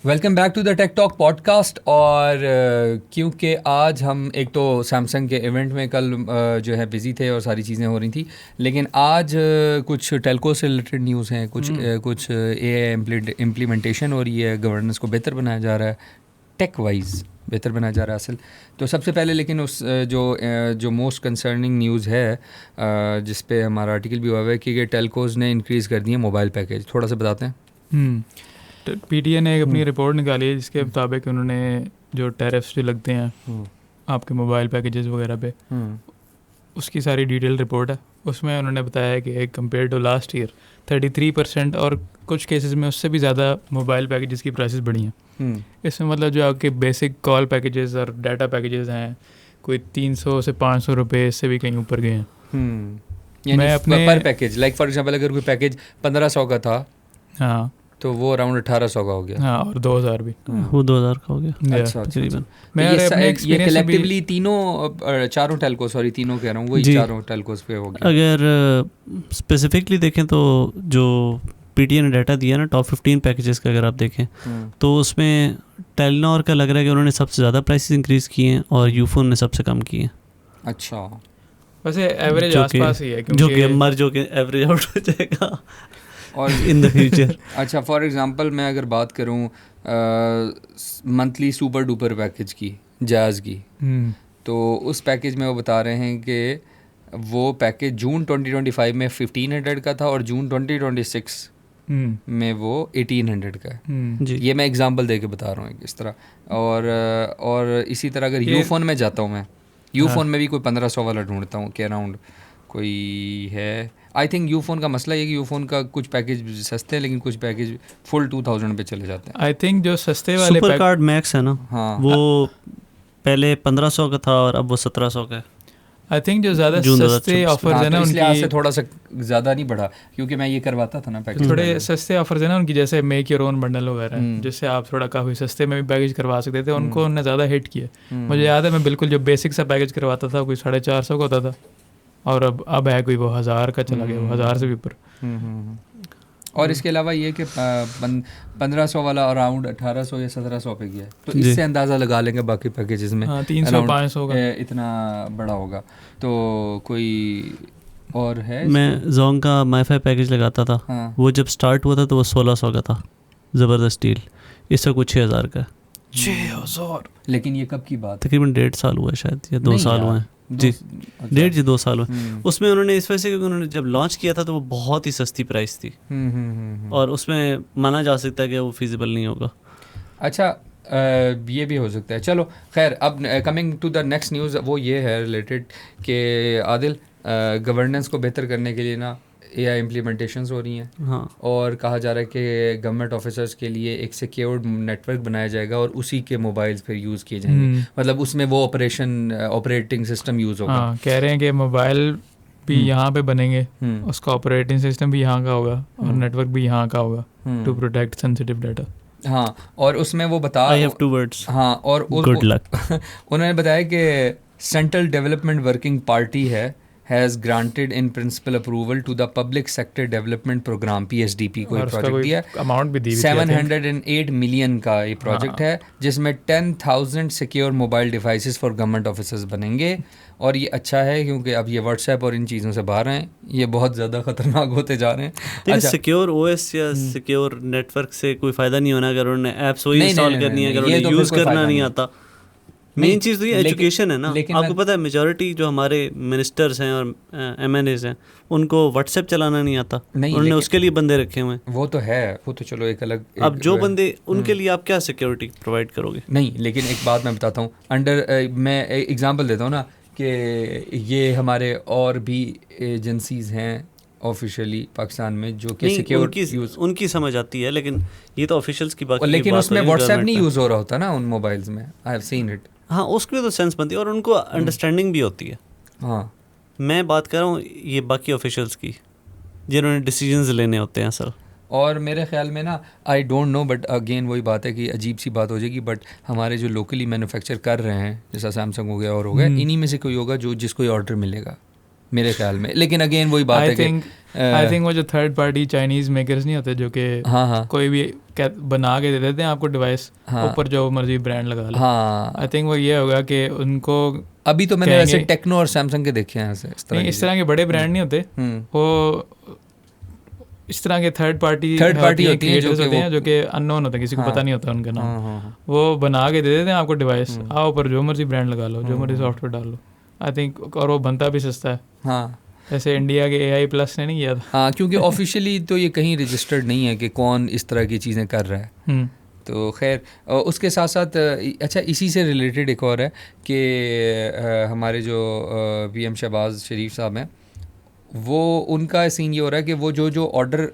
Welcome back to the tech talk podcast. और क्योंकि आज हम एक तो सैमसंग के इवेंट में कल जो है बिज़ी थे और सारी चीज़ें हो रही थी, लेकिन आज कुछ टेलको से रिलेटेड न्यूज़ हैं, कुछ AI इम्प्लीमेंटेशन हो रही है, गवर्नेंस को बेहतर बनाया जा रहा है, टेक वाइज बेहतर बनाया जा रहा है असल। तो सबसे पहले लेकिन उस जो मोस्ट कंसर्निंग न्यूज़ है जिस पे हमारा आर्टिकल भी हुआ है कि टेलकोज़ ने इंक्रीज़ कर दिए मोबाइल पैकेज। थोड़ा सा बताते हैं। PTA ने एक अपनी रिपोर्ट निकाली है जिसके मुताबिक उन्होंने जो टैरिफ्स जो लगते हैं आपके मोबाइल पैकेजेस वगैरह पे, उसकी सारी डिटेल रिपोर्ट है। उसमें उन्होंने बताया है कि कंपेयर टू लास्ट ईयर 33% और कुछ केसेस में उससे भी ज़्यादा मोबाइल पैकेजेस की प्राइसेस बढ़ी हैं। इसमें मतलब जो आपके बेसिक कॉल पैकेजेस और डाटा पैकेजेस हैं कोई 300 से 500 रुपये, इससे भी कहीं ऊपर गए हैं। मैं अपने पर पैकेज लाइक फॉर एग्जांपल अगर कोई पैकेज 1500 का था, हाँ, तो वो अराउंड 1800 का हो गया। हाँ, और 2000 भी, वो 2000 का हो गया। अच्छा, तकरीबन। मैं ये कलेक्टिवली चारों टेलको, सॉरी तीनों कह रहा हूँ, वही चारों टेलकोस पे हो गया। अगर स्पेसिफिकली देखें तो जो PTA ने डाटा दिया ना टॉप 15 पैकेजेस का, अगर आप देखें तो उसमें टेलीनॉर का लग रहा है कि उन्होंने सबसे ज़्यादा प्राइसेस इंक्रीज़ किए हैं और यूफोन ने सबसे कम किए हैं। अच्छा, वैसे एवरेज आसपास ही है, जो कि मर जो कि एवरेज आउट हो जाएगा और इन द फ्यूचर। अच्छा, फॉर एग्जांपल मैं अगर बात करूं मंथली सुपर डुपर पैकेज की, जायज़ की, तो उस पैकेज में वो बता रहे हैं कि वो पैकेज जून 2025 में 1500 का था और जून 2026 में वो 1800 का है। ये मैं एग्जांपल दे के बता रहा हूँ इस तरह। और इसी तरह अगर यूफोन में जाता हूँ, मैं यूफोन में भी कोई 1500 वाला ढूंढता हूँ कि अराउंड कोई है। आई थिंक यूफोन का मसला ये कि यूफोन का कुछ पैकेज सस्ते हैं लेकिन कुछ पैकेज फुल 2000 पे चले जाते हैं। आई थिंक जो सस्ते वाले सुपर कार्ड मैक्स है ना, हाँ, वो पहले 1500 का था और अब वो 1700 का है। आई थिंक जो ज़्यादा सस्ते ऑफर्स है ना उनकी उनकी से थोड़ा सा ज़्यादा नहीं बढ़ा क्योंकि मैं ये करवाता था ना पैकेज। थोड़े सस्ते ऑफर्स है ना उनकी, जैसे मेक योर ओन बंडल वगैरह, जिससे आप थोड़ा काफ़ी सस्ते में भी पैकेज करवा सकते थे, उनको उन्होंने ज़्यादा हिट किया। मुझे याद है मैं बिल्कुल जो बेसिक सा पैकेज करवाता था कोई 450 का होता था और अब है कोई वो 1000 का चला गया, वो 1000 से भी ऊपर। और इसके अलावा ये कि 1500 वाला अराउंड 1800 या 1700 पे गया, तो इससे अंदाज़ा लगा लेंगे बाकी पैकेजेस में 300-500 का इतना बड़ा होगा। तो कोई और है? मैं जोंग का माईफाई पैकेज लगाता था। हाँ। वो जब स्टार्ट हुआ था तो वो 1600 का था, ज़बरदस्त डील। इसका कुछ 6000 का। 6000। लेकिन ये कब की बात? तकरीबन 1.5 साल हुआ है शायद, या 2 साल हुए हैं जी। 2 साल हुए। उसमें उन्होंने इस वजह से, क्योंकि उन्होंने जब लॉन्च किया था तो वो बहुत ही सस्ती प्राइस थी और उसमें माना जा सकता है कि वो फिजिबल नहीं होगा। अच्छा, ये भी हो सकता है। चलो खैर, अब coming to the next news, वो ये है रिलेटेड कि आदिल गवर्नेंस को बेहतर करने के लिए ना AI इम्प्लीमेंटेशंस हो रही हैं। हाँ। और कहा जा रहा है कि गवर्नमेंट ऑफिसर्स के लिए एक सिक्योर्ड नेटवर्क बनाया जाएगा और उसी के मोबाइल्स फिर यूज़ किए जाएंगे। मतलब उसमें वो ऑपरेटिंग सिस्टम यूज़ होगा। हाँ, कह रहे हैं कि मोबाइल भी यहाँ पे बनेंगे, उसका ऑपरेटिंग सिस्टम भी यहाँ का होगा और नेटवर्क भी यहाँ का होगा टू प्रोटेक्ट सेंसिटिव डाटा। हाँ, और उसमें वो बता I have 2 words. हाँ, और गुड लक। उन्होंने बताया कि सेंट्रल डेवलपमेंट वर्किंग पार्टी है has granted in principle approval to the public sector development program PSDP को प्रोजेक्ट दिया है। अमाउंट भी दी 708 मिलियन का ये प्रोजेक्ट है, जिसमें 10,000 secure mobile devices for government officers बनेंगे। और ये अच्छा है क्योंकि अब ये व्हाट्सएप और इन चीज़ों से बाहर हैं, ये बहुत ज़्यादा ख़तरनाक होते जा रहे हैं। अच्छा, सिक्योर OS या सिक्योर नेटवर्क से कोई फ़ायदा नहीं होना अगर उन्होंने ऐप्स वही इंस्टॉल करनी है, अगर उन्हें यूज़ करना नहीं आता। मेन चीज़ तो ये एजुकेशन है ना। आपको पता है मेजॉरिटी जो हमारे मिनिस्टर्स हैं और MNAs हैं उनको व्हाट्सएप चलाना नहीं आता, उन्होंने उसके लिए बंदे रखे हुए हैं। वो तो है, वो तो चलो एक अलग। अब जो बंदे उनके लिए आप क्या सिक्योरिटी प्रोवाइड करोगे? नहीं, लेकिन एक बात मैं बताता हूँ, मैं एग्जांपल देता हूँ ना कि ये हमारे और भी एजेंसीज़ हैं ऑफिशियली पाकिस्तान में जो कि सिक्योर उनकी समझ आती है, लेकिन ये तो ऑफिशियल्स की बात। लेकिन उसमें व्हाट्सएप नहीं यूज़ हो रहा होता ना उन मोबाइल्स में। I have seen it. हाँ, उसके लिए तो सेंस बनती है और उनको अंडरस्टैंडिंग भी होती है। हाँ, मैं बात कर रहा हूँ ये बाकी ऑफिशियल्स की जिन्होंने डिसीजंस लेने होते हैं सर। और मेरे ख्याल में ना, I don't know, but again वही बात है कि अजीब सी बात हो जाएगी, बट हमारे जो लोकली मैन्युफैक्चर कर रहे हैं जैसा सैमसंग हो गया और हो गया, इन्हीं में से कोई होगा जो जिसको ऑर्डर मिलेगा मेरे ख्याल में। लेकिन अगेन वही बात है कि आई थिंक वो जो थर्ड पार्टी चाइनीज मेकर्स नहीं होते जो कि कोई भी बना के दे देते हैं आपको डिवाइस, ऊपर जो मर्जी ब्रांड लगा लो। आई थिंक वो ये होगा कि उनको अभी तो मैंने वैसे टेक्नो और सैमसंग के देखे हैं ऐसे इस तरह के बड़े ब्रांड नहीं होते, वो इस तरह के थर्ड पार्टी होती हैं जो कि अननोन होते हैं, किसी को पता नहीं होता उनका नाम, वो बना के दे देते हैं आपको डिवाइस, आओ ऊपर जो मर्जी ब्रांड लगा लो, जो मर्जी सॉफ्टवेयर डाल लो। आई थिंक और वो बनता भी सस्ता है। हाँ, जैसे इंडिया के AI प्लस ने नहीं किया था। हाँ, क्योंकि ऑफिशियली तो ये कहीं रजिस्टर्ड नहीं है कि कौन इस तरह की चीज़ें कर रहा है। तो खैर उसके साथ साथ अच्छा इसी से रिलेटेड एक और है कि हमारे जो PM शहबाज शरीफ साहब हैं, वो उनका सीन ये हो रहा है कि वो जो ऑर्डर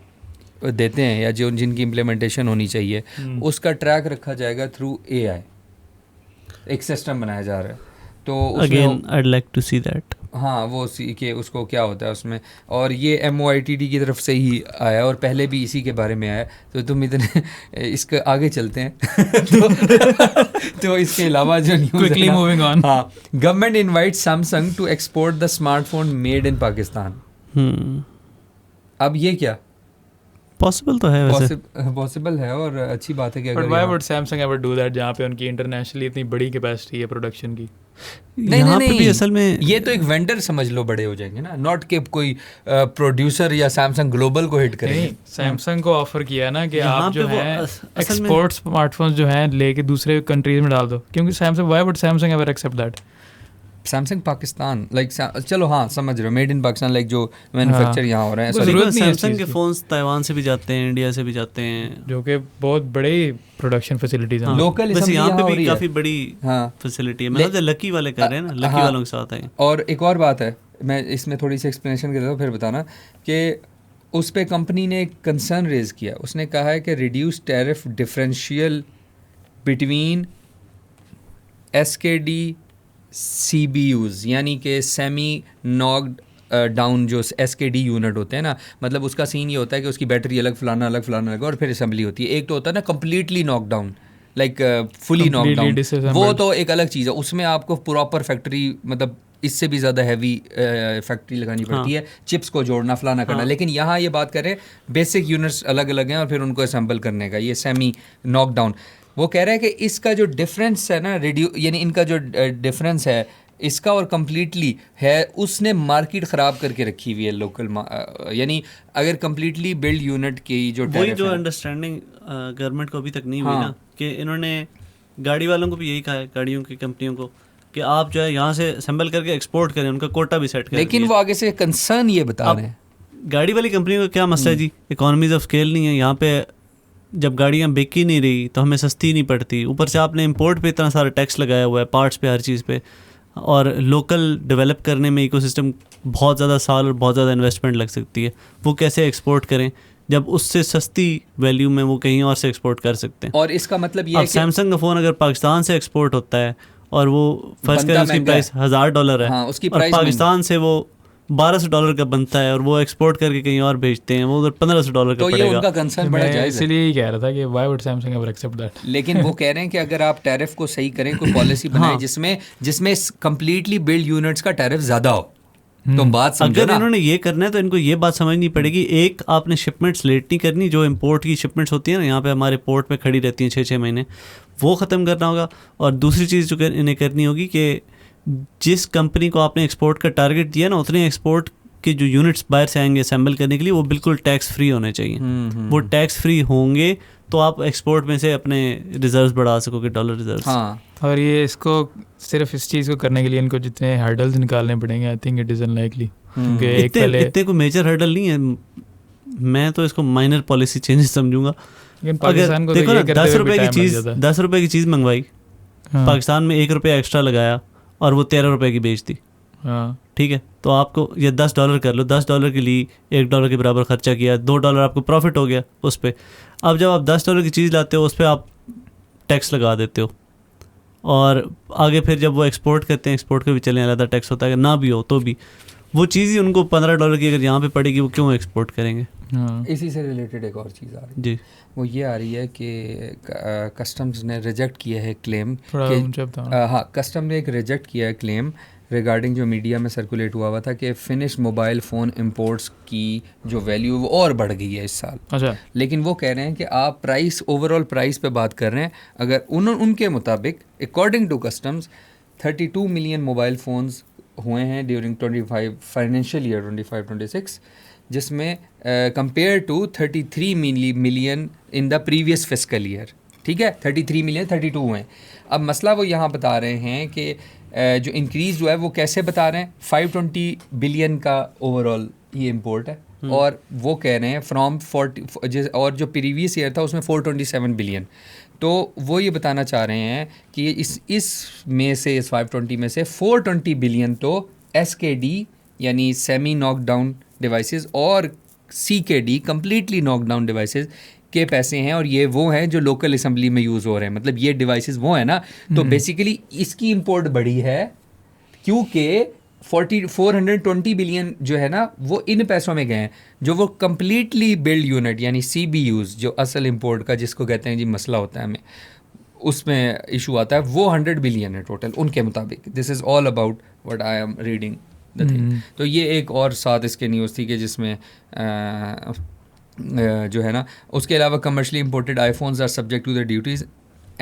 देते हैं या जो जिनकी इम्प्लीमेंटेशन होनी चाहिए उसका ट्रैक रखा जाएगा थ्रू AI, एक सिस्टम बनाया जा रहा है। तो again I like to see that. हाँ, वो सी के उसको क्या होता है उसमें, और ये MOITD की तरफ से ही आया और पहले भी इसी के बारे में आया। तो तुम इतने इसके आगे चलते हैं तो इसके अलावा जो न्यूज़ क्विकली मूविंग ऑन, हाँ, government invite Samsung to export the smartphone made in Pakistan. अब ये क्या पॉसिबल तो है, वैसे पॉसिबल है और अच्छी बात है कि अगर why would Samsung ever do that जहाँ पे उनकी इंटरनेशनली इतनी बड़ी कैपेसिटी है प्रोडक्शन की। नहीं, भी असल में ये तो एक वेंडर समझ लो बड़े हो जाएंगे ना, नॉट कि कोई प्रोड्यूसर या सैमसंग ग्लोबल को हिट करेंगे। नहीं, सैमसंग को ऑफर किया ना कि आप जो है एक्सपोर्ट स्मार्टफोन्स जो हैं लेके दूसरे कंट्रीज में डाल दो, क्योंकि Samsung why would Samsung ever accept that. Samsung Pakistan like चलो हाँ समझ रहे हो, मेड इन पाकिस्तान लाइक जो मैन्युफैक्चर यहाँ हो रहे हैं। सैमसंग के फोन्स ताइवान से भी जाते हैं, इंडिया से भी जाते हैं, जो कि बहुत बड़े प्रोडक्शन फैसिलिटीज हैं। लोकल यहाँ पे भी काफी बड़ी फैसिलिटी है। मतलब लकी वाले कर रहे हैं ना, लकी वालों के साथ है। और एक और बात है, मैं इसमें थोड़ी सी एक्सप्लेनेशन कर देता हूँ फिर बताना, कि उस पे कंपनी ने एक कंसर्न रेज किया। उसने कहा है कि reduce tariff differential between SKD CBUs, यानी कि सेमी नॉक्ड डाउन जो SKD यूनिट होते हैं ना, मतलब उसका सीन ये होता है कि उसकी बैटरी अलग फलाना अलग और फिर असेंबली होती है। एक तो होता है ना completely knock down, like fully knock down, वो तो एक अलग चीज़ है। उसमें आपको प्रॉपर फैक्ट्री, मतलब इससे भी ज़्यादा हैवी फैक्ट्री लगानी पड़ती है, चिप्स को जोड़ना फलाना करना। लेकिन यहाँ ये बात करें बेसिक यूनिट्स अलग अलग हैं और फिर उनको असेंबल करने का, ये सेमी नॉक डाउन। वो कह रहा है कि इसका जो डिफरेंस है ना, यानी इनका जो डिफरेंस है इसका और कम्प्लीटली है, उसने मार्केट ख़राब करके रखी हुई है लोकल। यानी अगर कम्प्लीटली बिल्ड यूनिट की जो वही जो अंडरस्टैंडिंग गवर्नमेंट को अभी तक नहीं हुई ना, कि इन्होंने गाड़ी वालों को भी यही कहा है, गाड़ियों की कंपनियों को, कि आप जो है यहाँ से असेंबल करके एक्सपोर्ट करें, उनका कोटा भी सेट करें। लेकिन वो आगे से कंसर्न ये बता रहे हैं, गाड़ी वाली कंपनियों का क्या मसला है जी, इकोनॉमीज ऑफ स्केल नहीं है यहाँ पे। जब गाड़ियाँ बिक ही नहीं रही तो हमें सस्ती नहीं पड़ती, ऊपर से आपने इंपोर्ट पे इतना सारा टैक्स लगाया हुआ है, पार्ट्स पे, हर चीज़ पे, और लोकल डेवलप करने में इकोसिस्टम बहुत ज़्यादा साल और बहुत ज़्यादा इन्वेस्टमेंट लग सकती है। वो कैसे एक्सपोर्ट करें जब उससे सस्ती वैल्यू में वो कहीं और से एक्सपोर्ट कर सकते हैं। और इसका मतलब ये है कि सैमसंग का फ़ोन अगर पाकिस्तान से एक्सपोर्ट होता है और वो फर्स्ट करें उसकी प्राइस $1000 है, हाँ, उसकी और पाकिस्तान से वो $1200 का बनता है और वो एक्सपोर्ट करके कहीं और भेजते हैं, वो उधर $1500 का पड़ेगा। तो ये उनका कंसर्न बड़ा जायज़ है, इसलिए ही कह रहा था कि why would Samsung ever accept that. लेकिन वो कह रहे हैं कि अगर आप टैरिफ को सही करें, कोई पॉलिसी बनाए जिसमें कंप्लीटली बिल्ड यूनिट्स का टैरिफ ज़्यादा हो, तो बात समझो अगर इन्होंने ये करना है तो इनको ये बात समझनी पड़ेगी, एक आपने शिपमेंट्स लेट नहीं करनी, जो इम्पोर्ट की शिपमेंट्स होती है ना, यहाँ पे हमारे पोर्ट पे खड़ी रहती हैं 6-6 महीने, वो ख़त्म करना होगा। और दूसरी चीज़ जो इन्हें करनी होगी कि जिस कंपनी को आपने एक्सपोर्ट का टारगेट दिया ना, उतने एक्सपोर्ट के जो यूनिट्स बाहर से आएंगे असेंबल करने के लिए, वो बिल्कुल टैक्स फ्री होने चाहिए। वो टैक्स फ्री होंगे तो आप एक्सपोर्ट में से अपने रिजर्व्स बढ़ा सकोगे, डॉलर रिजर्व्स। हाँ, और ये इसको सिर्फ इस चीज़ को करने के लिए इनको जितने हर्डल्स निकालने पड़ेंगे, I think it is unlikely. इतने को मेजर हर्डल नहीं है, मैं तो इसको माइनर पॉलिसी चेंजेस समझूंगा। अगर देखो ना, 10 रुपये की चीज़ मंगवाई, पाकिस्तान में ₹1 एक्स्ट्रा लगाया और वो ₹13 की बेच दी, ठीक है, तो आपको ये $10 कर लो, $10 के लिए $1 के बराबर खर्चा किया, $2 आपको प्रॉफिट हो गया उस पर। अब जब आप $10 की चीज़ लाते हो, उस पर आप टैक्स लगा देते हो, और आगे फिर जब वो एक्सपोर्ट करते हैं, एक्सपोर्ट का भी चलें अलग टैक्स होता है, अगर ना भी हो तो भी वो चीज़ ही उनको $15 की अगर यहाँ पे पड़ेगी, वो क्यों एक्सपोर्ट करेंगे। इसी से रिलेटेड एक और चीज़ आ रही है जी, वो ये आ रही है कि कस्टम्स ने रिजेक्ट किया है क्लेम, हाँ, कस्टम ने एक रिजेक्ट किया है क्लेम रिगार्डिंग जो मीडिया में सर्कुलेट हुआ था कि फिनिश मोबाइल फ़ोन इंपोर्ट्स की जो वैल्यू वो और बढ़ गई है इस साल। अच्छा। लेकिन वो कह रहे हैं कि आप प्राइस, ओवरऑल प्राइस पे बात कर रहे हैं, अगर उनके मुताबिक according to customs 32 million mobile phones हुए हैं ड्यूरिंग 25 फाइनेंशियल ईयर 25-26, जिसमें compare to 33 million in the previous fiscal year. ठीक है, 33 मिलियन 32 हुए हैं। अब मसला वो यहाँ बता रहे हैं कि जो इंक्रीज़ जो है वो कैसे बता रहे हैं, 520 बिलियन का ओवरऑल ये इंपोर्ट है, और वो कह रहे हैं फ्रॉम 40, और जो प्रीवियस ईयर था उसमें 427 बिलियन। तो वो ये बताना चाह रहे हैं कि इस में से, इस 520 में से 420 बिलियन तो SKD यानी सेमी नॉकडाउन डिवाइसेस और CKD कम्प्लीटली नॉकडाउन डिवाइसेस के पैसे हैं, और ये वो हैं जो लोकल असम्बली में यूज़ हो रहे हैं। मतलब ये डिवाइसेस वो हैं ना, तो बेसिकली इसकी इंपोर्ट बढ़ी है क्योंकि 420 बिलियन जो है ना वो इन पैसों में गए हैं। जो वो कम्प्लीटली बिल्ड यूनिट यानी CBUs जो असल इंपोर्ट का जिसको कहते हैं जी मसला होता है हमें, उसमें इशू आता है, वो 100 बिलियन है टोटल उनके मुताबिक। This is all about what I am reading the thing. तो ये एक और साथ इसके न्यूज़ थी कि जिसमें जो है ना, उसके अलावा commercially imported iPhones are subject to the duties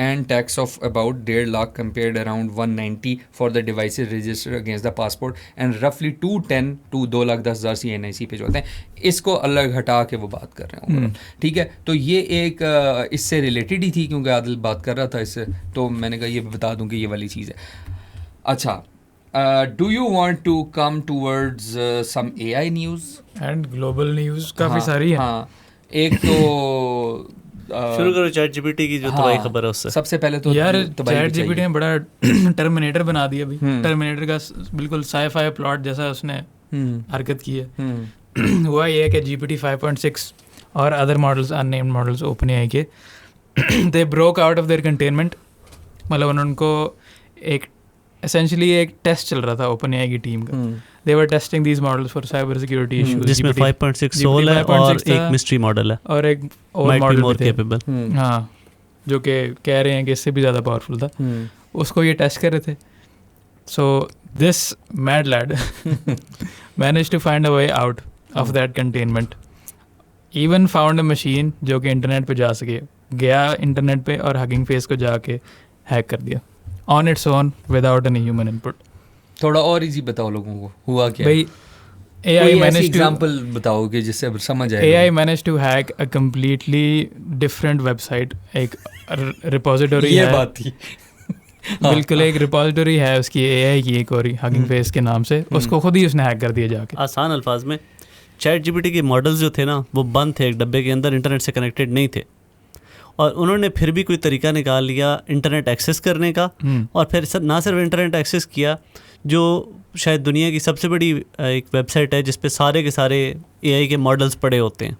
and tax of about 1.5 lakh compared around 190 for the devices registered against the passport and रफली 210 to 2,10,000 CNIC पे जो होते हैं। इसको अलग हटा के वो बात कर रहे हैं। ठीक है, तो ये एक इससे रिलेटेड ही थी क्योंकि आदिल बात कर रहा था इससे, तो मैंने कहा ये बता दूं कि ये वाली चीज़ है। अच्छा, do you want to come towards some AI news and global news काफ़ी सारी है। हाँ, एक तो शुरू करो चैट जीपीटी की जो तबाही खबर है उससे। सबसे पहले तो यार चैट जीपीटी ने बड़ा टर्मिनेटर बना दिया अभी। टर्मिनेटर का बिल्कुल साई-फाई प्लॉट जैसा उसने हरकत की है। हुआ ये है कि GPT 5.6 और other models, unnamed models OpenAI के, they broke out of their containment. मतलब उनको एक एसेंशियली एक टेस्ट चल रहा था OpenAI की टीम का। They were testing these models for cyber security issues. जिसमें 5.6 सोल है और एक मिस्ट्री मॉडल है और एक और मॉडल मोर केपेबल। हाँ, जो कि कह रहे हैं कि इससे भी ज़्यादा पावरफुल था। उसको ये टेस्ट कर रहे थे। So this mad lad managed to find a way out of that containment. Even found a machine जो कि इंटरनेट पे जा सके, गया इंटरनेट पे और हगिंग फेस को जाके हैक कर दिया on its own without any human input. थोड़ा और इजी बताओ लोगों को हुआ क्या भाई। AI managed to एग्जांपल बताओ कि जिससे समझ आए। AI managed to hack a completely different website. एक रिपोजिटरी ये है, बात थी। बिल्कुल एक रिपोजिटरी है उसकी AI की एक और हगिंग फेस के नाम से, उसको खुद ही उसने हैक कर दिया जाके। आसान अल्फाज में चैट जीपीटी के मॉडल्स जो थे ना वो बंद थे एक डब्बे के अंदर, इंटरनेट से कनेक्टेड नहीं थे, और उन्होंने फिर भी कोई तरीका निकाल लिया इंटरनेट एक्सेस करने का। और फिर ना सिर्फ इंटरनेट एक्सेस किया, जो शायद दुनिया की सबसे बड़ी एक वेबसाइट है जिस पे सारे के सारे AI के मॉडल्स पड़े होते हैं,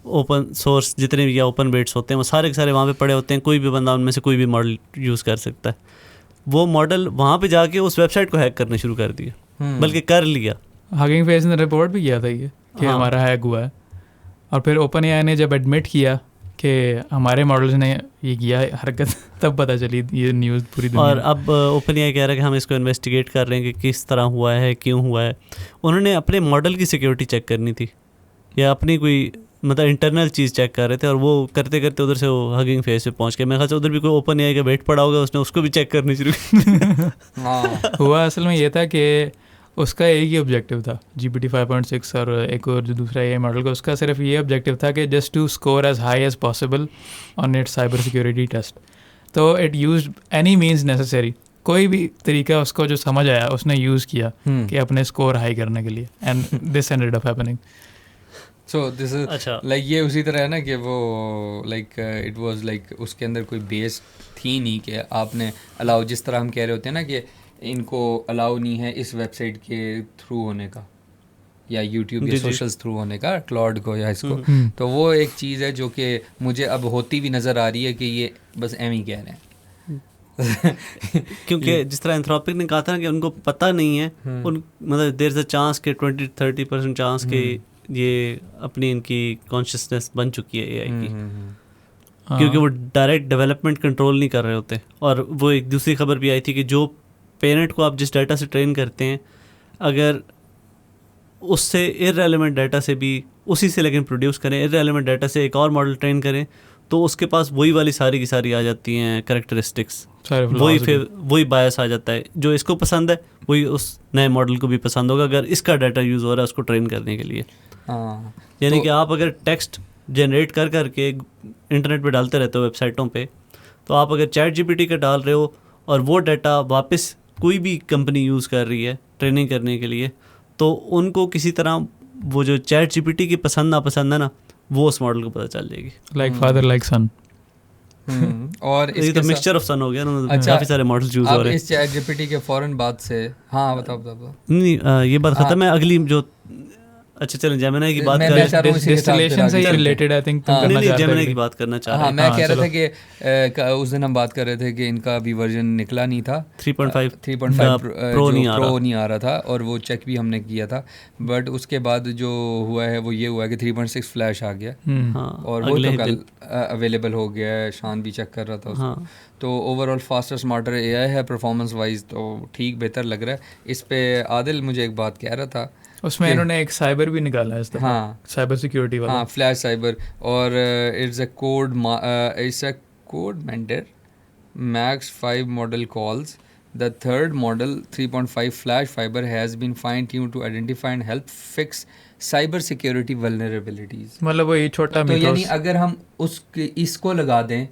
ओपन सोर्स जितने भी या ओपन वेट्स होते हैं वो सारे के सारे वहाँ पे पड़े होते हैं। कोई भी बंदा उनमें से कोई भी मॉडल यूज़ कर सकता है। वो मॉडल वहाँ पे जाके उस वेबसाइट को हैक करना शुरू कर दिया, बल्कि कर लिया। हगिंग फेस ने रिपोर्ट भी किया था ये कि हमारा हैक हुआ है, और फिर OpenAI ने जब एडमिट किया कि हमारे मॉडल्स ने ये किया हरकत, तब पता चली ये न्यूज़ पूरी दुनिया। और अब OpenAI कह रहा है कि हम इसको इन्वेस्टिगेट कर रहे हैं कि किस तरह हुआ है, क्यों हुआ है। उन्होंने अपने मॉडल की सिक्योरिटी चेक करनी थी या अपनी कोई मतलब इंटरनल चीज़ चेक कर रहे थे, और वो करते करते उधर से वो हगिंग फेस पे पहुंच गए। मेरे ख्याल से उधर भी कोई OpenAI का वेट पड़ा होगा, उसने उसको भी चेक करनी शुरू की। हुआ असल में ये था कि उसका एक ही ऑब्जेक्टिव था, GPT 5.6 और एक और जो दूसरा AI मॉडल का, उसका सिर्फ ये ऑब्जेक्टिव था कि just to score as high as possible on its cyber security test. तो it used any means necessary, कोई भी तरीका उसको जो समझ आया उसने यूज़ किया कि अपने स्कोर हाई करने के लिए, and this ended up happening. So this is like ये उसी तरह है ना कि वो लाइक इट वाज लाइक उसके अंदर कोई बेस थी नहीं कि आपने अलाउ, जिस तरह हम कह रहे होते हैं ना कि इनको अलाउ नहीं है इस वेबसाइट के थ्रू होने का या यूट्यूब या सोशल्स थ्रू होने का, क्लाउड को या इसको। तो वो एक चीज़ है जो कि मुझे अब होती भी नज़र आ रही है कि ये बस एम ही कह रहे हैं। क्योंकि जिस तरह एंथ्रोपिक ने कहा था कि उनको पता नहीं है, उन मतलब देयर इज अ चांस के 20-30% चांस के ये अपनी इनकी कॉन्शियसनेस बन चुकी है AI की, क्योंकि वो डायरेक्ट डेवलपमेंट कंट्रोल नहीं कर रहे होते। और वो एक दूसरी खबर भी आई थी कि जो पेरेंट को आप जिस डाटा से ट्रेन करते हैं, अगर उससे इररेलेवेंट डाटा से भी उसी से लेकिन प्रोड्यूस करें, इररेलेवेंट डाटा से एक और मॉडल ट्रेन करें, तो उसके पास वही वाली सारी की सारी आ जाती हैं करेक्टरिस्टिक्स, वही बायस आ जाता है। जो इसको पसंद है वही उस नए मॉडल को भी पसंद होगा अगर इसका डाटा यूज़ हो रहा है उसको ट्रेन करने के लिए। यानी कि आप अगर टेक्स्ट जनरेट कर करके इंटरनेट पे डालते रहते हो वेबसाइटों पे, तो आप अगर ChatGPT का डाल रहे हो और वो डाटा वापस कोई भी कंपनी यूज़ कर रही है ट्रेनिंग करने के लिए, तो उनको किसी तरह वो जो ChatGPT की पसंद नापसंद है ना, वो उस मॉडल को पता चल जाएगी। लाइक फादर लाइक सन। और ये तो मिक्सचर ऑफ सन हो गया ना। अच्छा, काफी सारे मॉडल्स यूज हो रहे हैं इस ChatGPT के फौरन बाद से। हाँ बताओ। नहीं ये बात खत्म है। अगली जो अच्छा चलें जेमिनी की बात करें, डिस्टिलेशन से रिलेटेड आई थिंक तुम करना चाह रहे थे। जेमिनी की बात करना चाह रहे हैं। मैं कह रहा था कि उस दिन हम बात कर रहे थे कि इनका अभी वर्जन निकला नहीं था, 3.5 प्रो नहीं आ रहा था, और वो चेक भी हमने किया था, बट उसके बाद जो हुआ है वो ये हुआ है कि 3.6 फ्लैश आ गया, और वो तो कल अवेलेबल हो गया है। शान भी चेक कर रहा था उसको। तो ओवरऑल फास्टर स्मार्टर AI है परफॉर्मेंस वाइज, तो ठीक बेहतर लग रहा है। इस पे आदिल मुझे एक बात कह रहा था, उसमें इन्होंने एक साइबर भी निकाला है इस दफा। हाँ, साइबर सिक्योरिटी वाला। हाँ, फ्लैश साइबर, और it's a code mentor max 5 model calls the third model 3.5 flash fiber has been fine tuned to identify and help fix cyber security vulnerabilities. मतलब वो ये छोटा तो यानी अगर हम इसको लगा दें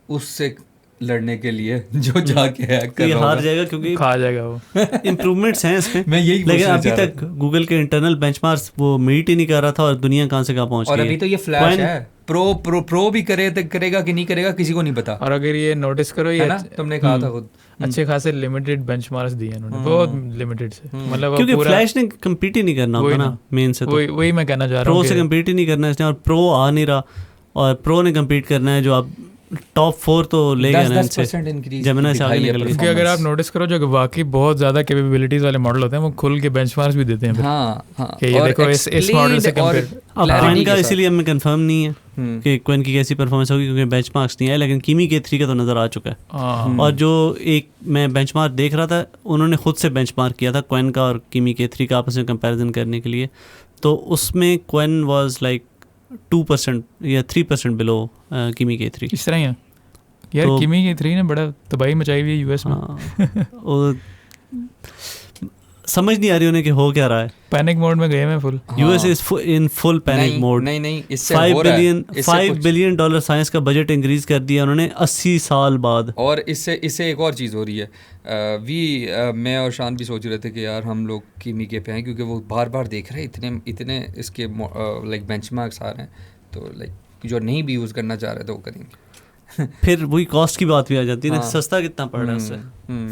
उससे लड़ने के लिए जो जाके हैक कर रहा हार जाएगा, क्योंकि खा जाएगा वो। इम्प्रूवमेंट्स हैं इसमें मैं यही लेकिन अभी तक गूगल के इंटरनल बेंचमार्क्स वो मीट ही नहीं कर रहा था, और दुनिया कहाँ से कहाँ पहुँच गई। और अभी तो ये फ्लैश है, प्रो भी करेगा कि नहीं करेगा किसी को नहीं पता। और अगर ये नोटिस करो, ये ना तुमने कहा था खुद अच्छे खासे लिमिटेड बेंचमार्क्स दिए इन्होंने, बहुत लिमिटेड से। मतलब क्योंकि फ्लैश ने कम्पीट ही नहीं करना होता ना मेन से, तो वही मैं कहना चाह रहा हूँ, प्रो से कम्पीट ही नहीं करना इसने, और प्रो आ नहीं रहा, और प्रो ने कम्पीट करना है जो आप टॉप 4 तो ले गए ना इनसे, जेमिनी से आगे निकल गए। क्योंकि अगर आप नोटिस करो जो वाकई बहुत ज़्यादा कैपेबिलिटीज़ वाले मॉडल होते हैं वो खुल के बेंचमार्क्स भी देते हैं। हाँ, कि ये देखो इस मॉडल से कंपेयर। अब क्वेन का इसीलिए हमें कंफर्म नहीं है कि क्वेन की कैसी परफॉर्मेंस होगी, क्योंकि बेंचमार्क्स नहीं है, लेकिन किमी K3 का तो नज़र आ चुका है। और जो एक मैं बेंचमार्क देख रहा था, उन्होंने खुद से बेंचमार्क किया था क्वेन का और किमी K3 का आपस में कंपैरिजन करने के लिए, तो उसमें क्वेन वाज लाइक 2% या 3% बिलो किमी K3। इस तरह ही है यार, तो किमी K3 ने बड़ा तबाही मचाई हुई है यूएस में। समझ नहीं आ रही उन्हें कि हो क्या रहा है। पैनिक मोड में गए मैं full. US is in full panic mode. नहीं, इससे 5 बिलियन डॉलर साइंस का बजट इंक्रीज कर दिया उन्होंने 80 साल बाद। और इससे एक और चीज़ हो रही है। मैं और शान भी सोच रहे थे कि यार हम लोग किमी के पे हैं, क्योंकि वो बार बार देख रहे हैं इतने इसके लाइक बेंचमार्क्स आ रहे हैं, तो लाइक जो नहीं भी यूज़ करना चाह रहे थे वो करेंगे। फिर वही कॉस्ट की बात भी आ जाती है ना, सस्ता कितना पड़ रहा है उससे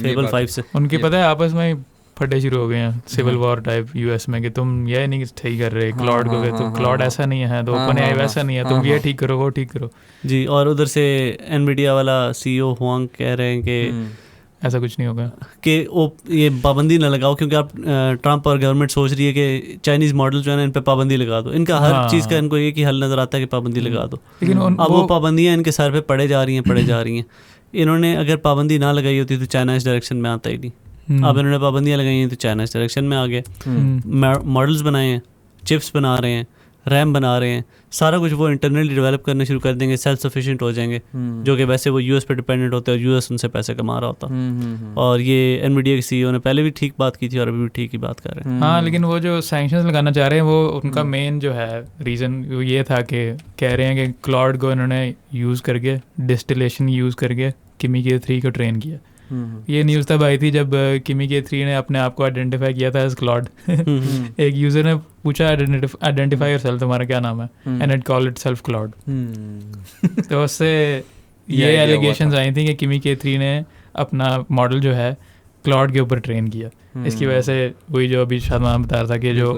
फेबल 5 से। उनकी पता है आपस में फटे शुरू हो गए हैं, सिविल वॉर टाइप यूएस में, कि तुम ये नहीं सही कर रहे क्लाउड को, तो क्लाउड ऐसा नहीं है, तो ओपन एआई वैसा नहीं है, तुम ये ठीक करो वो ठीक करो जी। और उधर से एनवीडिया वाला CEO हुआंग कह रहे हैं कि ऐसा कुछ नहीं होगा, कि ये पाबंदी ना लगाओ, क्योंकि आप ट्रंप और गवर्नमेंट सोच रही है कि चाइनीज़ मॉडल जो है ना इन पे पाबंदी लगा दो। इनका हर चीज़ का इनको एक ही हल नज़र आता है कि पाबंदी लगा दो, लेकिन अब वो पाबंदियाँ इनके सर पे पड़े जा रही हैं। इन्होंने अगर पाबंदी ना लगाई होती तो चाइना इस डायरेक्शन में आता ही नहीं। अब इन्होंने पाबंदियाँ लगाई हैं तो चाइना इस डायरेक्शन में आ गया। मॉडल्स बनाए हैं, चिप्स बना रहे हैं, रैम बना रहे हैं, सारा कुछ वो इंटरनली डेवलप करना शुरू कर देंगे, सेल्फ सफिशिएंट हो जाएंगे, जो कि वैसे वो यूएस पे डिपेंडेंट होते हैं और यूएस उनसे पैसे कमा रहा होता। और ये एनवीडिया के CEO ने पहले भी ठीक बात की थी और अभी भी ठीक ही बात कर रहे हैं। हाँ, लेकिन वो जो सैंक्शंस लगाना चाह रहे हैं वो उनका मेन जो है रीज़न वो ये था कि कह रहे हैं कि क्लाउड को इन्होंने यूज़ करके डिस्टिलेशन यूज़ करके किमी K3 को ट्रेन किया। ये न्यूज़ तब आई थी जब किमी K3 ने अपने आप को आइडेंटिफाई किया था एज क्लाउड। एक यूज़र ने पूछा आइडेंटिफाई योरसेल्फ, तुम्हारा क्या नाम है, and it called itself cloud. तो उससे ये एलिगेशंस आई थी कि किमी K3 ने अपना मॉडल जो है क्लाउड के ऊपर ट्रेन किया। इसकी वजह से वही जो अभी शादमान बता रहा था कि जो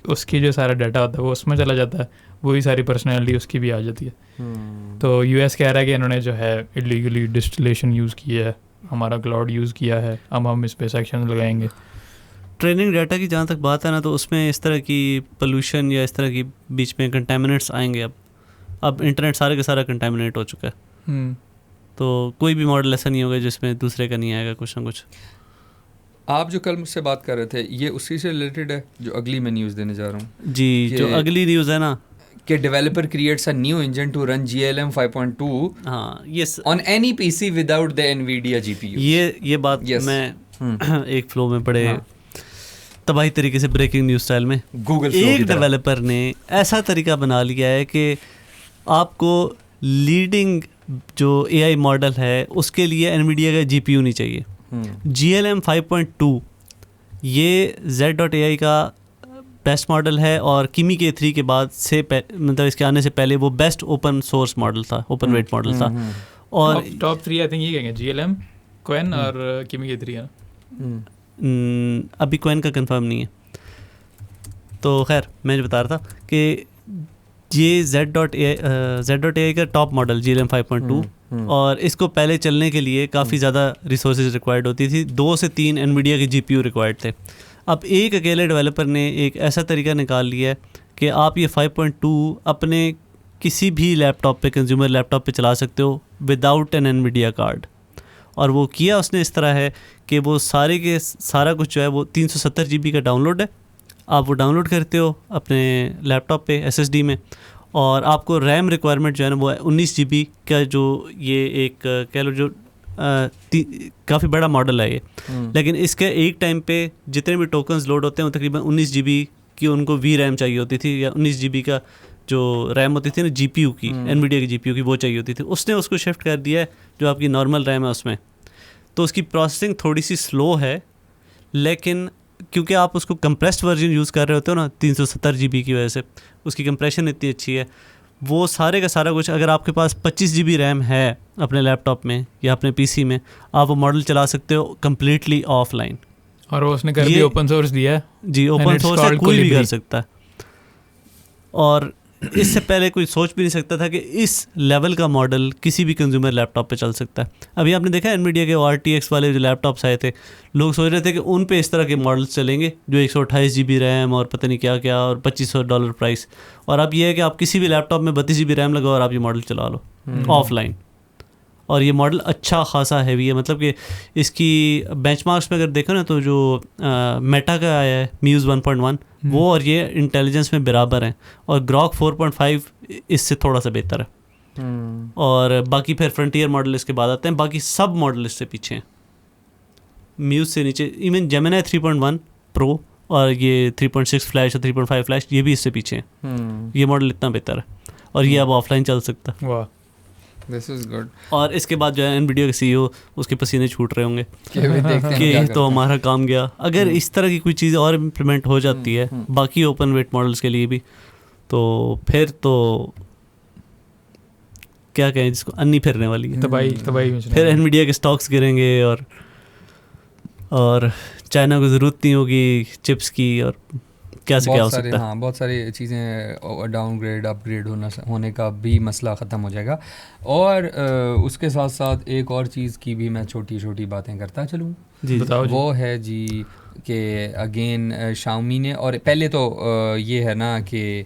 उसकी जो सारा डाटा होता है वो उसमें चला जाता है, वही सारी पर्सनैलिटी उसकी भी आ जाती है। तो यूएस कह रहा है कि इन्होंने जो है इलीगली डिस्टिलेशन यूज़ किया है, हमारा क्लाउड यूज़ किया है, अब हम इस पे सेक्शन लगाएंगे। ट्रेनिंग डाटा की जहाँ तक बात है ना, तो उसमें इस तरह की पोल्यूशन या इस तरह की बीच में कंटेमिनेट्स आएंगे। अब इंटरनेट सारे का सारा कंटेमिनेट हो चुका है, तो कोई भी मॉडल ऐसा नहीं होगा जिसमें दूसरे का नहीं आएगा कुछ ना कुछ। आप जो कल मुझसे बात कर रहे थे ये उसी से रिलेटेड है जो अगली मैं न्यूज़ देने जा रहा हूँ जी। जो अगली न्यूज़ है ना कि developer creates a new engine to run GLM 5.2 on any PC without the Nvidia GPU। ये बात मैं एक फ्लो में बड़े तबाही तरीके से ब्रेकिंग न्यूज़ स्टाइल में गूगल एक डेवलपर ने ऐसा तरीका बना लिया है कि आपको लीडिंग जो AI मॉडल है उसके लिए एनवीडिया का GPU नहीं चाहिए। GLM 5.2 ये Z.AI का बेस्ट मॉडल है और किमी के 3 के बाद से मतलब इसके आने से पहले वो बेस्ट ओपन सोर्स मॉडल था, ओपन वेट मॉडल था। और टॉप 3 आई थिंक ये कहेंगे GLM, क्वेन और किमी के 3 है। अभी क्वेन का कंफर्म नहीं है। तो खैर मैं जो बता रहा था कि ये Z.AI का टॉप मॉडल GLM 5.2 और इसको पहले चलने के लिए काफ़ी ज़्यादा रिसोर्सेज रिक्वायर्ड होती थी, 2 से 3 एनवीडिया के GPU रिक्वायर्ड थे। अब एक अकेले डेवलपर ने एक ऐसा तरीका निकाल लिया है कि आप ये 5.2 अपने किसी भी लैपटॉप पे, कंज्यूमर लैपटॉप पे चला सकते हो विदाउट एन एनवीडिया कार्ड। और वो किया उसने इस तरह है कि वो सारा कुछ जो है वो 370 GB का डाउनलोड है। आप वो डाउनलोड करते हो अपने लैपटॉप पे SSD में और आपको रैम रिक्वायरमेंट जो है ना वो 19 GB का, जो ये एक कह लो जो काफ़ी बड़ा मॉडल है ये। लेकिन इसके एक टाइम पे जितने भी टोकन्स लोड होते हैं वो तकरीबन 19 GB की उनको VRAM चाहिए होती थी, या 19 GB का जो रैम होती थी ना GPU की, एनवीडिया की GPU की, वो चाहिए होती थी। उसने उसको शिफ्ट कर दिया है जो आपकी नॉर्मल रैम है उसमें। तो उसकी प्रोसेसिंग थोड़ी सी स्लो है, लेकिन क्योंकि आप उसको कंप्रेस्ड वर्जन यूज़ कर रहे होते हो ना 370 GB की वजह से, उसकी कंप्रेशन इतनी अच्छी है। वो सारे का सारा कुछ, अगर आपके पास 25 GB रैम है अपने लैपटॉप में या अपने PC में, आप वो मॉडल चला सकते हो कम्प्लीटली ऑफलाइन। और वो उसने कर दिया, ओपन सोर्स दिया है जी, ओपन सोर्स है, कोई भी कर सकता है। और इससे पहले कोई सोच भी नहीं सकता था कि इस लेवल का मॉडल किसी भी कंज्यूमर लैपटॉप पे चल सकता है। अभी आपने देखा एनवीडिया के RTX वाले जो लैपटॉप्स आए थे, लोग सोच रहे थे कि उन पे इस तरह के मॉडल्स चलेंगे जो 128 GB रैम और पता नहीं क्या क्या और $2500 प्राइस। और अब ये है कि आप किसी भी लैपटॉप में 32 GB रैम लगाओ और आप ये मॉडल चला लो ऑफलाइन। और ये मॉडल अच्छा खासा हैवी है, मतलब कि इसकी बेंचमार्क्स में अगर देखो ना तो जो मेटा का आया है Muse 1.1 वो और ये इंटेलिजेंस में बराबर हैं, और ग्रॉक 4.5 इससे थोड़ा सा बेहतर है। और बाकी फिर फ्रंटियर मॉडल इसके बाद आते हैं, बाकी सब मॉडल इससे पीछे हैं, Muse से नीचे। इवन Gemini 3.1 Pro और ये 3.6 फ्लैश और 3.5 फ्लैश ये भी इससे पीछे हैं। ये मॉडल इतना बेहतर है और ये अब ऑफलाइन चल सकता है। वाह, दिस इज गुड। और इसके बाद जो है एनवीडिया के CEO उसके पसीने छूट रहे होंगे कि तो हमारा काम गया। अगर इस तरह की कोई चीज़ और इम्प्लीमेंट हो जाती है बाकी ओपन वेट मॉडल्स के लिए भी, तो फिर तो क्या कहें जिसको, अन्नी फिरने वाली है, तबाही। फिर एनवीडिया के स्टॉक्स गिरेंगे और चाइना को ज़रूरत नहीं होगी चिप्स की, और क्या से क्या हो सकता है। हाँ, बहुत सारी चीज़ें डाउनग्रेड अपग्रेड होने का भी मसला ख़त्म हो जाएगा। और उसके साथ साथ एक और चीज़ की भी मैं छोटी बातें करता चलूँ जी, बताओ। वो है जी कि अगेन Xiaomi ने, और पहले तो ये है ना कि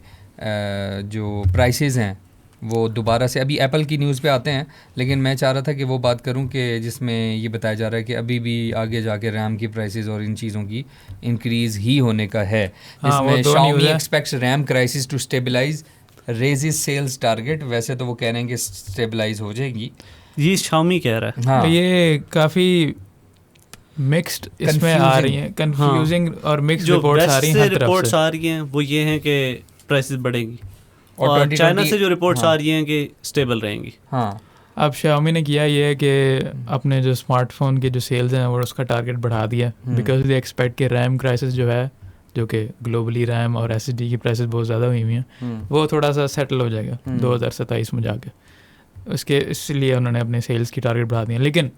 जो प्राइसेस हैं वो दोबारा से, अभी एप्पल की न्यूज़ पे आते हैं, लेकिन मैं चाह रहा था कि वो बात करूं कि जिसमें ये बताया जा रहा है कि अभी भी आगे जाके रैम की प्राइसेस और इन चीज़ों की इंक्रीज़ ही होने का है, जिसमें Xiaomi expects RAM crisis to stabilise, raises sales target. वैसे तो वो कह रहे हैं कि स्टेबलाइज हो जाएगी, ये Xiaomi कह रहा है। हाँ, ये काफ़ी मिक्स्ड इसमें आ रही हैं, कंफ्यूजिंग और मिक्स्ड रिपोर्ट्स आ रही हैं, हर तरफ से आ रही हैं। वो ये हैं कि प्राइसेस बढ़ेंगी, और चाइना से जो रिपोर्ट्स आ रही हैं कि स्टेबल रहेंगी। हाँ, अब Xiaomi ने किया ये है कि अपने जो स्मार्टफोन के जो सेल्स हैं वो उसका टारगेट बढ़ा दिया, बिकॉज दे एक्सपेक्ट कि रैम क्राइसिस जो है, जो कि ग्लोबली रैम और SSD की प्राइसेस बहुत ज़्यादा हुई हुई हैं, वो थोड़ा सा सेटल हो जाएगा 2027 में जाके। इसलिए उन्होंने अपने सेल्स की टारगेट बढ़ा दिया। लेकिन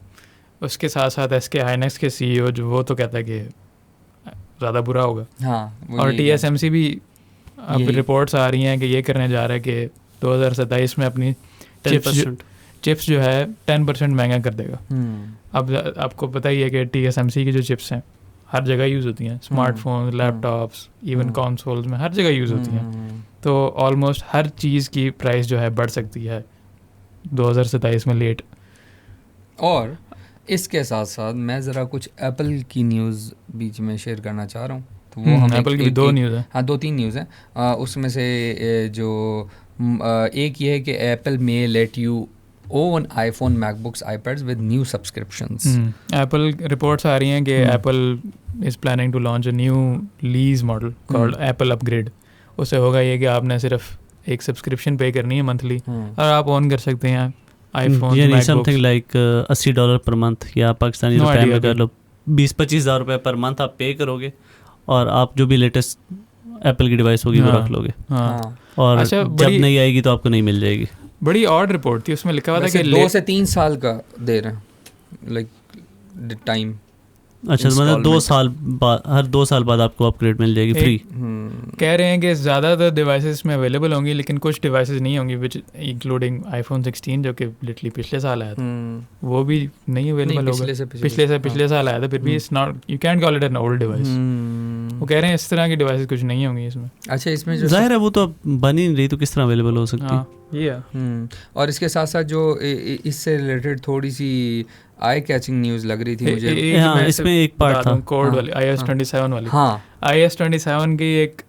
उसके साथ साथ SK Hynix के CEO जो वो तो कहता है कि ज़्यादा बुरा होगा। हाँ, और TSMC भी अब रिपोर्ट्स आ रही हैं कि ये करने जा रहा है कि 2027 में अपनी चिप्स जो है 10% महंगा कर देगा। अब आपको पता ही है कि TSMC की जो चिप्स हैं हर जगह यूज़ होती हैं, स्मार्टफोन, लैपटॉप्स, इवन कंसोल्स में हर जगह यूज़ होती हैं। तो ऑलमोस्ट हर चीज़ की प्राइस जो है बढ़ सकती है 2027 में लेट। और इसके साथ साथ मैं ज़रा कुछ एप्पल की न्यूज़ बीच में शेयर करना चाह रहा हूँ। तो वो हम एप्पल की दो न्यूज़ है, हाँ 2-3 न्यूज़ हैं। उसमें से जो एक ये है कि Apple may let you own iPhone, MacBooks, iPads with new subscriptions. Apple reports आ रही हैं कि Apple is planning to launch a new lease model called Apple Upgrade. उससे होगा ये कि आपने सिर्फ एक सब्सक्रिप्शन पे करनी है मंथली और आप ऑन कर सकते हैं iPhone, यानी समथिंग लाइक $80 पर मंथ या पाकिस्तानी रुपए में कर लो 20-25 हज़ार रुपये पर मंथ आप पे करोगे और आप जो भी लेटेस्ट एप्पल की डिवाइस होगी वो रख लोगे। और अच्छा, जब नहीं आएगी तो आपको नहीं मिल जाएगी। बड़ी ऑड रिपोर्ट थी, उसमें लिखा हुआ था कि 2 से 3 साल का दे रहे हैं लाइक टाइम। अच्छा, मतलब 2 साल बाद, हर 2 साल बाद आपको अपग्रेड मिल जाएगी फ्री। कह रहे हैं कि ज़्यादातर डिवाइसेस में अवेलेबल होंगी लेकिन कुछ डिवाइसेस नहीं होंगी, विच इंक्लूडिंग आईफोन 16 जो कि लिटरली पिछले साल आया था, वो भी नहीं अवेलेबल होगा। पिछले साल आया था, फिर भी it's not, you can call it an old device. वो कह रहे हैं इस तरह की डिवाइसेस कुछ नहीं होंगी इसमें। अच्छा, इसमें जो जाहिर है वो तो बन ही नहीं रही, तो किस तरह अवेलेबल हो सकती है। और इसके साथ साथ जो इससे रिलेटेड थोड़ी सी आई कैचिंग न्यूज़ लग रही थी मुझे। इसमें एक पार्ट था कोड वाली iOS 27 वाली। iOS 27 की एक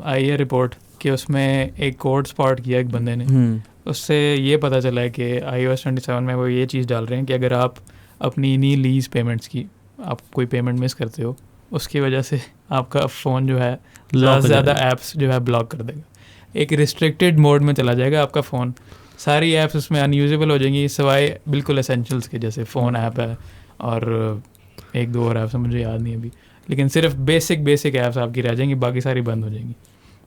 आई है रिपोर्ट कि उसमें एक कोड स्पॉट किया एक बंदे ने। उससे ये पता चला है कि iOS 27 में वो ये चीज़ डाल रहे हैं कि अगर आप अपनी इन्हीं लीज पेमेंट्स की आप कोई पेमेंट मिस करते हो, उसकी वजह से आपका फ़ोन जो है ज़्यादा ऐप्स जो है ब्लॉक कर देगा। एक रिस्ट्रिक्टेड मोड में चला जाएगा आपका फ़ोन, सारी ऐप्स उसमें अनयूजेबल हो जाएंगी सिवाय बिल्कुल एसेंशियल्स के, जैसे फ़ोन ऐप है और 1-2 और ऐप्स मुझे याद नहीं अभी, लेकिन सिर्फ बेसिक ऐप्स आपकी रह जाएंगी, बाकी सारी बंद हो जाएंगी।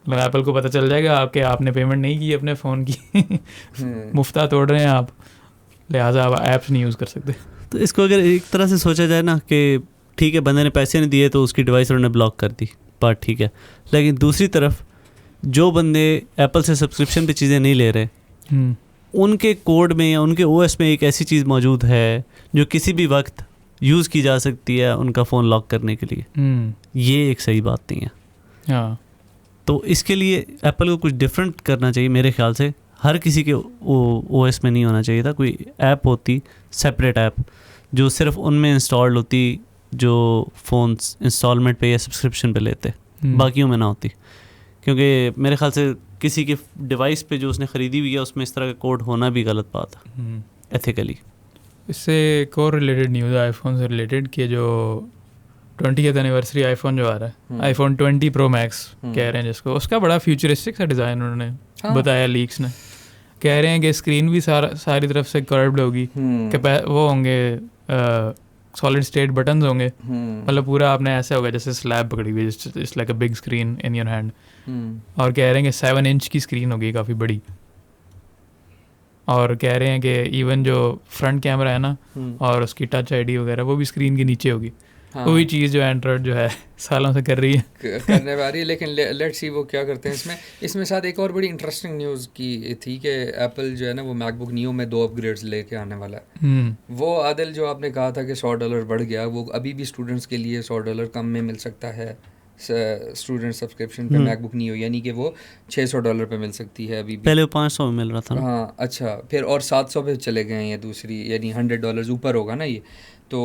मतलब एप्पल को पता चल जाएगा आपने पेमेंट नहीं की अपने फ़ोन की मुफ्ता तोड़ रहे हैं आप, लिहाजा आप ऐप्स नहीं यूज़ कर सकते। तो इसको अगर एक तरह से सोचा जाए ना कि ठीक है, बंदे ने पैसे नहीं दिए तो उसकी डिवाइस उन्होंने ब्लॉक कर दी, बात ठीक है, लेकिन दूसरी तरफ जो बंदे एप्पल से सब्सक्रिप्शन पे चीज़ें नहीं ले रहे, उनके कोड में या उनके ओएस में एक ऐसी चीज़ मौजूद है जो किसी भी वक्त यूज़ की जा सकती है उनका फ़ोन लॉक करने के लिए। ये एक सही बात नहीं है। तो इसके लिए एप्पल को कुछ डिफरेंट करना चाहिए मेरे ख्याल से। हर किसी के ओएस में नहीं होना चाहिए था, कोई ऐप होती सेपरेट ऐप जो सिर्फ उनमें इंस्टॉल्ड होती जो फ़ोन्स इंस्टॉलमेंट पे या सब्सक्रिप्शन पे लेते, बाकियों में ना होती, क्योंकि मेरे ख्याल से किसी के डिवाइस पे जो उसने ख़रीदी हुई है उसमें इस तरह का कोड होना भी गलत बात है एथिकली। इससे एक और रिलेटेड न्यूज़ है आईफोन से रिलेटेड कि जो 20th एनिवर्सरी आईफोन जो आ रहा है, आईफोन 20 प्रो मैक्स कह रहे हैं जिसको, उसका बड़ा फ्यूचरिस्टिक सा डिज़ाइन उन्होंने बताया लीक्स ने। कह रहे हैं कि स्क्रीन भी सारी तरफ से कर्व्ड होगी, वो होंगे सॉलिड स्टेट बटन्स होंगे, मतलब पूरा आपने ऐसे होगा जैसे स्लैब पकड़ी हुई, it's like a big screen in your hand. और कह रहे हैं कि 7 इंच की स्क्रीन होगी, काफ़ी बड़ी। और कह रहे हैं कि इवन जो फ्रंट कैमरा है ना और उसकी टच आईडी वगैरह वो भी स्क्रीन के नीचे होगी। वही चीज़ जो एंड्रॉयड जो है सालों से कर रही है, करने वाली है, लेकिन लेट्स सी वो क्या करते हैं इसमें साथ एक और बड़ी इंटरेस्टिंग न्यूज़ की थी कि एप्पल जो है ना वो मैकबुक नियो में 2 अपग्रेड्स लेके आने वाला है। वो आदिल जो आपने कहा था कि $100 बढ़ गया, वो अभी भी स्टूडेंट्स के लिए $100 कम में मिल सकता है स्टूडेंट सब्सक्रिप्शन पे मैकबुक नियो, यानी कि वो $600 पे मिल सकती है अभी भी। पहले 500 में मिल रहा था। हाँ अच्छा, फिर और 700 पे चले गए हैं ये दूसरी, यानी $100 ऊपर होगा ना ये। तो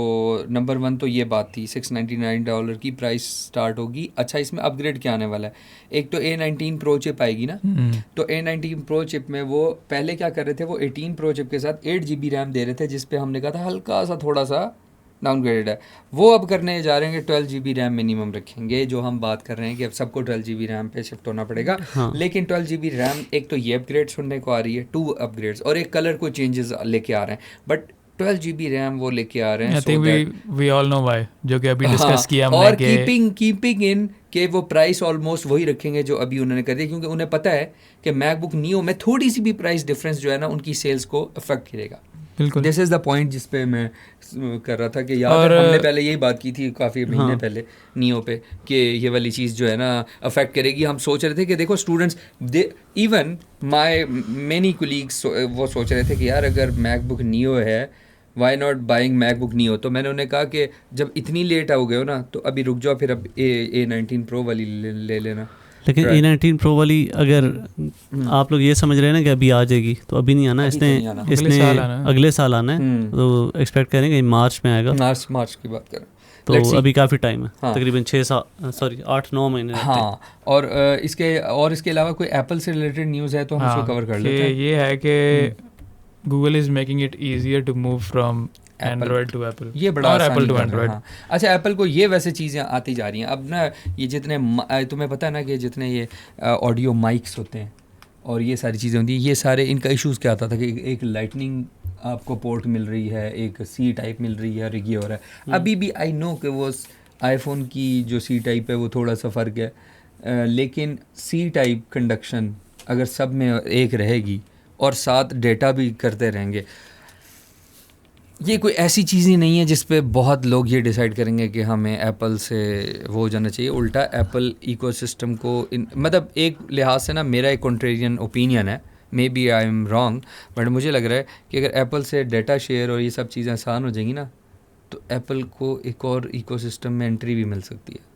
नंबर 1 तो ये बात थी, $699 की प्राइस स्टार्ट होगी। अच्छा, इसमें अपग्रेड क्या आने वाला है? एक तो A19 प्रो चिप आएगी ना, तो A19 प्रो चिप में वो पहले क्या कर रहे थे, वो 18 प्रो चिप के साथ 8 GB रैम दे रहे थे, जिस पे हमने कहा था हल्का सा थोड़ा सा डाउनग्रेडेड है। वो अब करने जा रहे हैं कि 12 GB रैम मिनिमम रखेंगे, जो हम बात कर रहे हैं कि अब सबको 12 GB रैम पे शिफ्ट होना पड़ेगा। लेकिन 12 GB रैम, एक तो ये अपग्रेड सुनने को आ रही है, 2 अपग्रेड्स, और एक कलर को चेंजेस लेके आ रहे हैं, बट 12 GB रैम वो लेके आ रहे हैं। I think we all know why, जो कि अभी डिस्कस किया हमने। और कीपिंग इन के वो प्राइस ऑलमोस्ट वही रखेंगे जो अभी उन्होंने कर दिया, क्योंकि उन्हें पता है कि मैकबुक नियो में थोड़ी सी भी प्राइस डिफरेंस जो है ना उनकी सेल्स को अफेक्ट करेगा। बिल्कुल, दिस इज़ द पॉइंट जिस पे मैं कर रहा था कि यार हमने पहले यही बात की थी काफ़ी महीने पहले नियो पे कि ये वाली चीज़ जो है ना अफेक्ट करेगी। हम सोच रहे थे कि देखो students, even my many colleagues वो सोच रहे थे कि यार अगर मैकबुक नियो है, why not buying MacBook Neo. तो मैंने उन्हें कहा कि जब इतनी लेट हो गए हो ना तो अभी रुक जाओ, फिर अब A19 प्रो वाली ले लेना। लेकिन A19 Pro वाली अगर आप लोग ये समझ रहे हैं ना कि अभी आ जाएगी, तो अभी नहीं आना, इसने अगले साल आना है, तो एक्सपेक्ट करेंगे मार्च में आएगा। मार्च की बात करें तो अभी काफ़ी टाइम है, तकरीबन 8-9 महीने। हाँ, और इसके अलावा कोई एप्पल से रिलेटेड न्यूज़ है तो हम उसको कवर कर लेते हैं। ये है कि Google is making it easier to move from Android to Apple, ये बड़ा और एप्पल टू एंड्रॉयड। हाँ। अच्छा, एप्पल को ये वैसे चीज़ें आती जा रही हैं अब ना, ये जितने तुम्हें पता है ना कि जितने ये ऑडियो माइक्स होते हैं और ये सारी चीज़ें होती हैं, ये सारे इनका इश्यूज़ क्या आता था कि एक लाइटनिंग आपको पोर्ट मिल रही है, एक सी टाइप मिल रही है और ये हो रहा है। अभी भी आई नो कि वो आईफोन की जो सी टाइप है वो थोड़ा सा फ़र्क है, लेकिन सी टाइप कंडक्शन अगर सब में एक रहेगी और साथ डेटा भी करते रहेंगे, ये कोई ऐसी चीज़ ही नहीं है जिस पे बहुत लोग ये डिसाइड करेंगे कि हमें एप्पल से वो हो जाना चाहिए। उल्टा एप्पल इकोसिस्टम को मतलब एक लिहाज से ना मेरा एक कॉन्ट्रेरियन ओपिनियन है, maybe I am wrong, but मुझे लग रहा है कि अगर एप्पल से डेटा शेयर और ये सब चीज़ें आसान हो जाएंगी ना, तो एप्पल को एक और इकोसिस्टम में एंट्री भी मिल सकती है।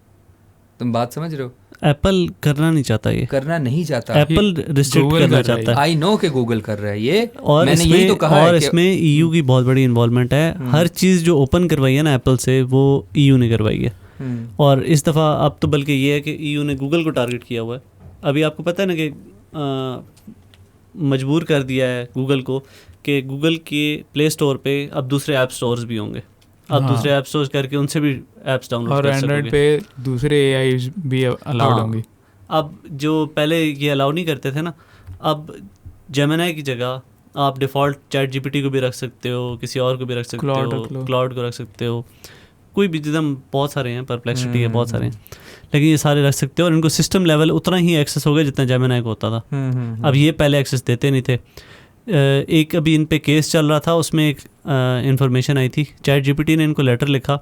तुम बात समझ रहे हो? एप्पल करना नहीं चाहता, ये करना नहीं चाहता, एप्पल रिस्ट्रिक्ट करना चाहता है। आई नो कि गूगल कर रहा है ये, और मैंने यही तो कहा और इसमें EU की बहुत बड़ी इन्वॉल्वमेंट है। हर चीज़ जो ओपन करवाई है ना एप्पल से, वो EU ने करवाई है। और इस दफ़ा अब तो बल्कि ये है कि EU ने गूगल को टारगेट किया हुआ है। अभी आपको पता है ना कि मजबूर कर दिया है गूगल को कि गूगल के प्ले स्टोर पे अब दूसरे ऐप स्टोर्स भी होंगे। अब दूसरे ऐप स्टोर्स करके उनसे भी ऐप्स डाउनलोड कर सकोगे, और एंड्रॉइड पे दूसरे AI भी अलाउड होंगे। अब जो पहले ये अलाउ नहीं करते थे ना, अब जेमिनी की जगह आप डिफ़ॉल्ट ChatGPT को भी रख सकते हो, किसी और को भी रख सकते हो, क्लाउड को रख सकते हो, कोई भी जिदम बहुत सारे हैं, परप्लेक्सिटी है, बहुत सारे हैं, लेकिन ये सारे रख सकते हो। और इनको सिस्टम लेवल उतना ही एक्सेस हो गया जितना जेमिनी को होता था। अब ये पहले एक्सेस देते नहीं थे। एक अभी इन पे केस चल रहा था, उसमें एक इंफॉर्मेशन आई थी, ChatGPT ने इनको लेटर लिखा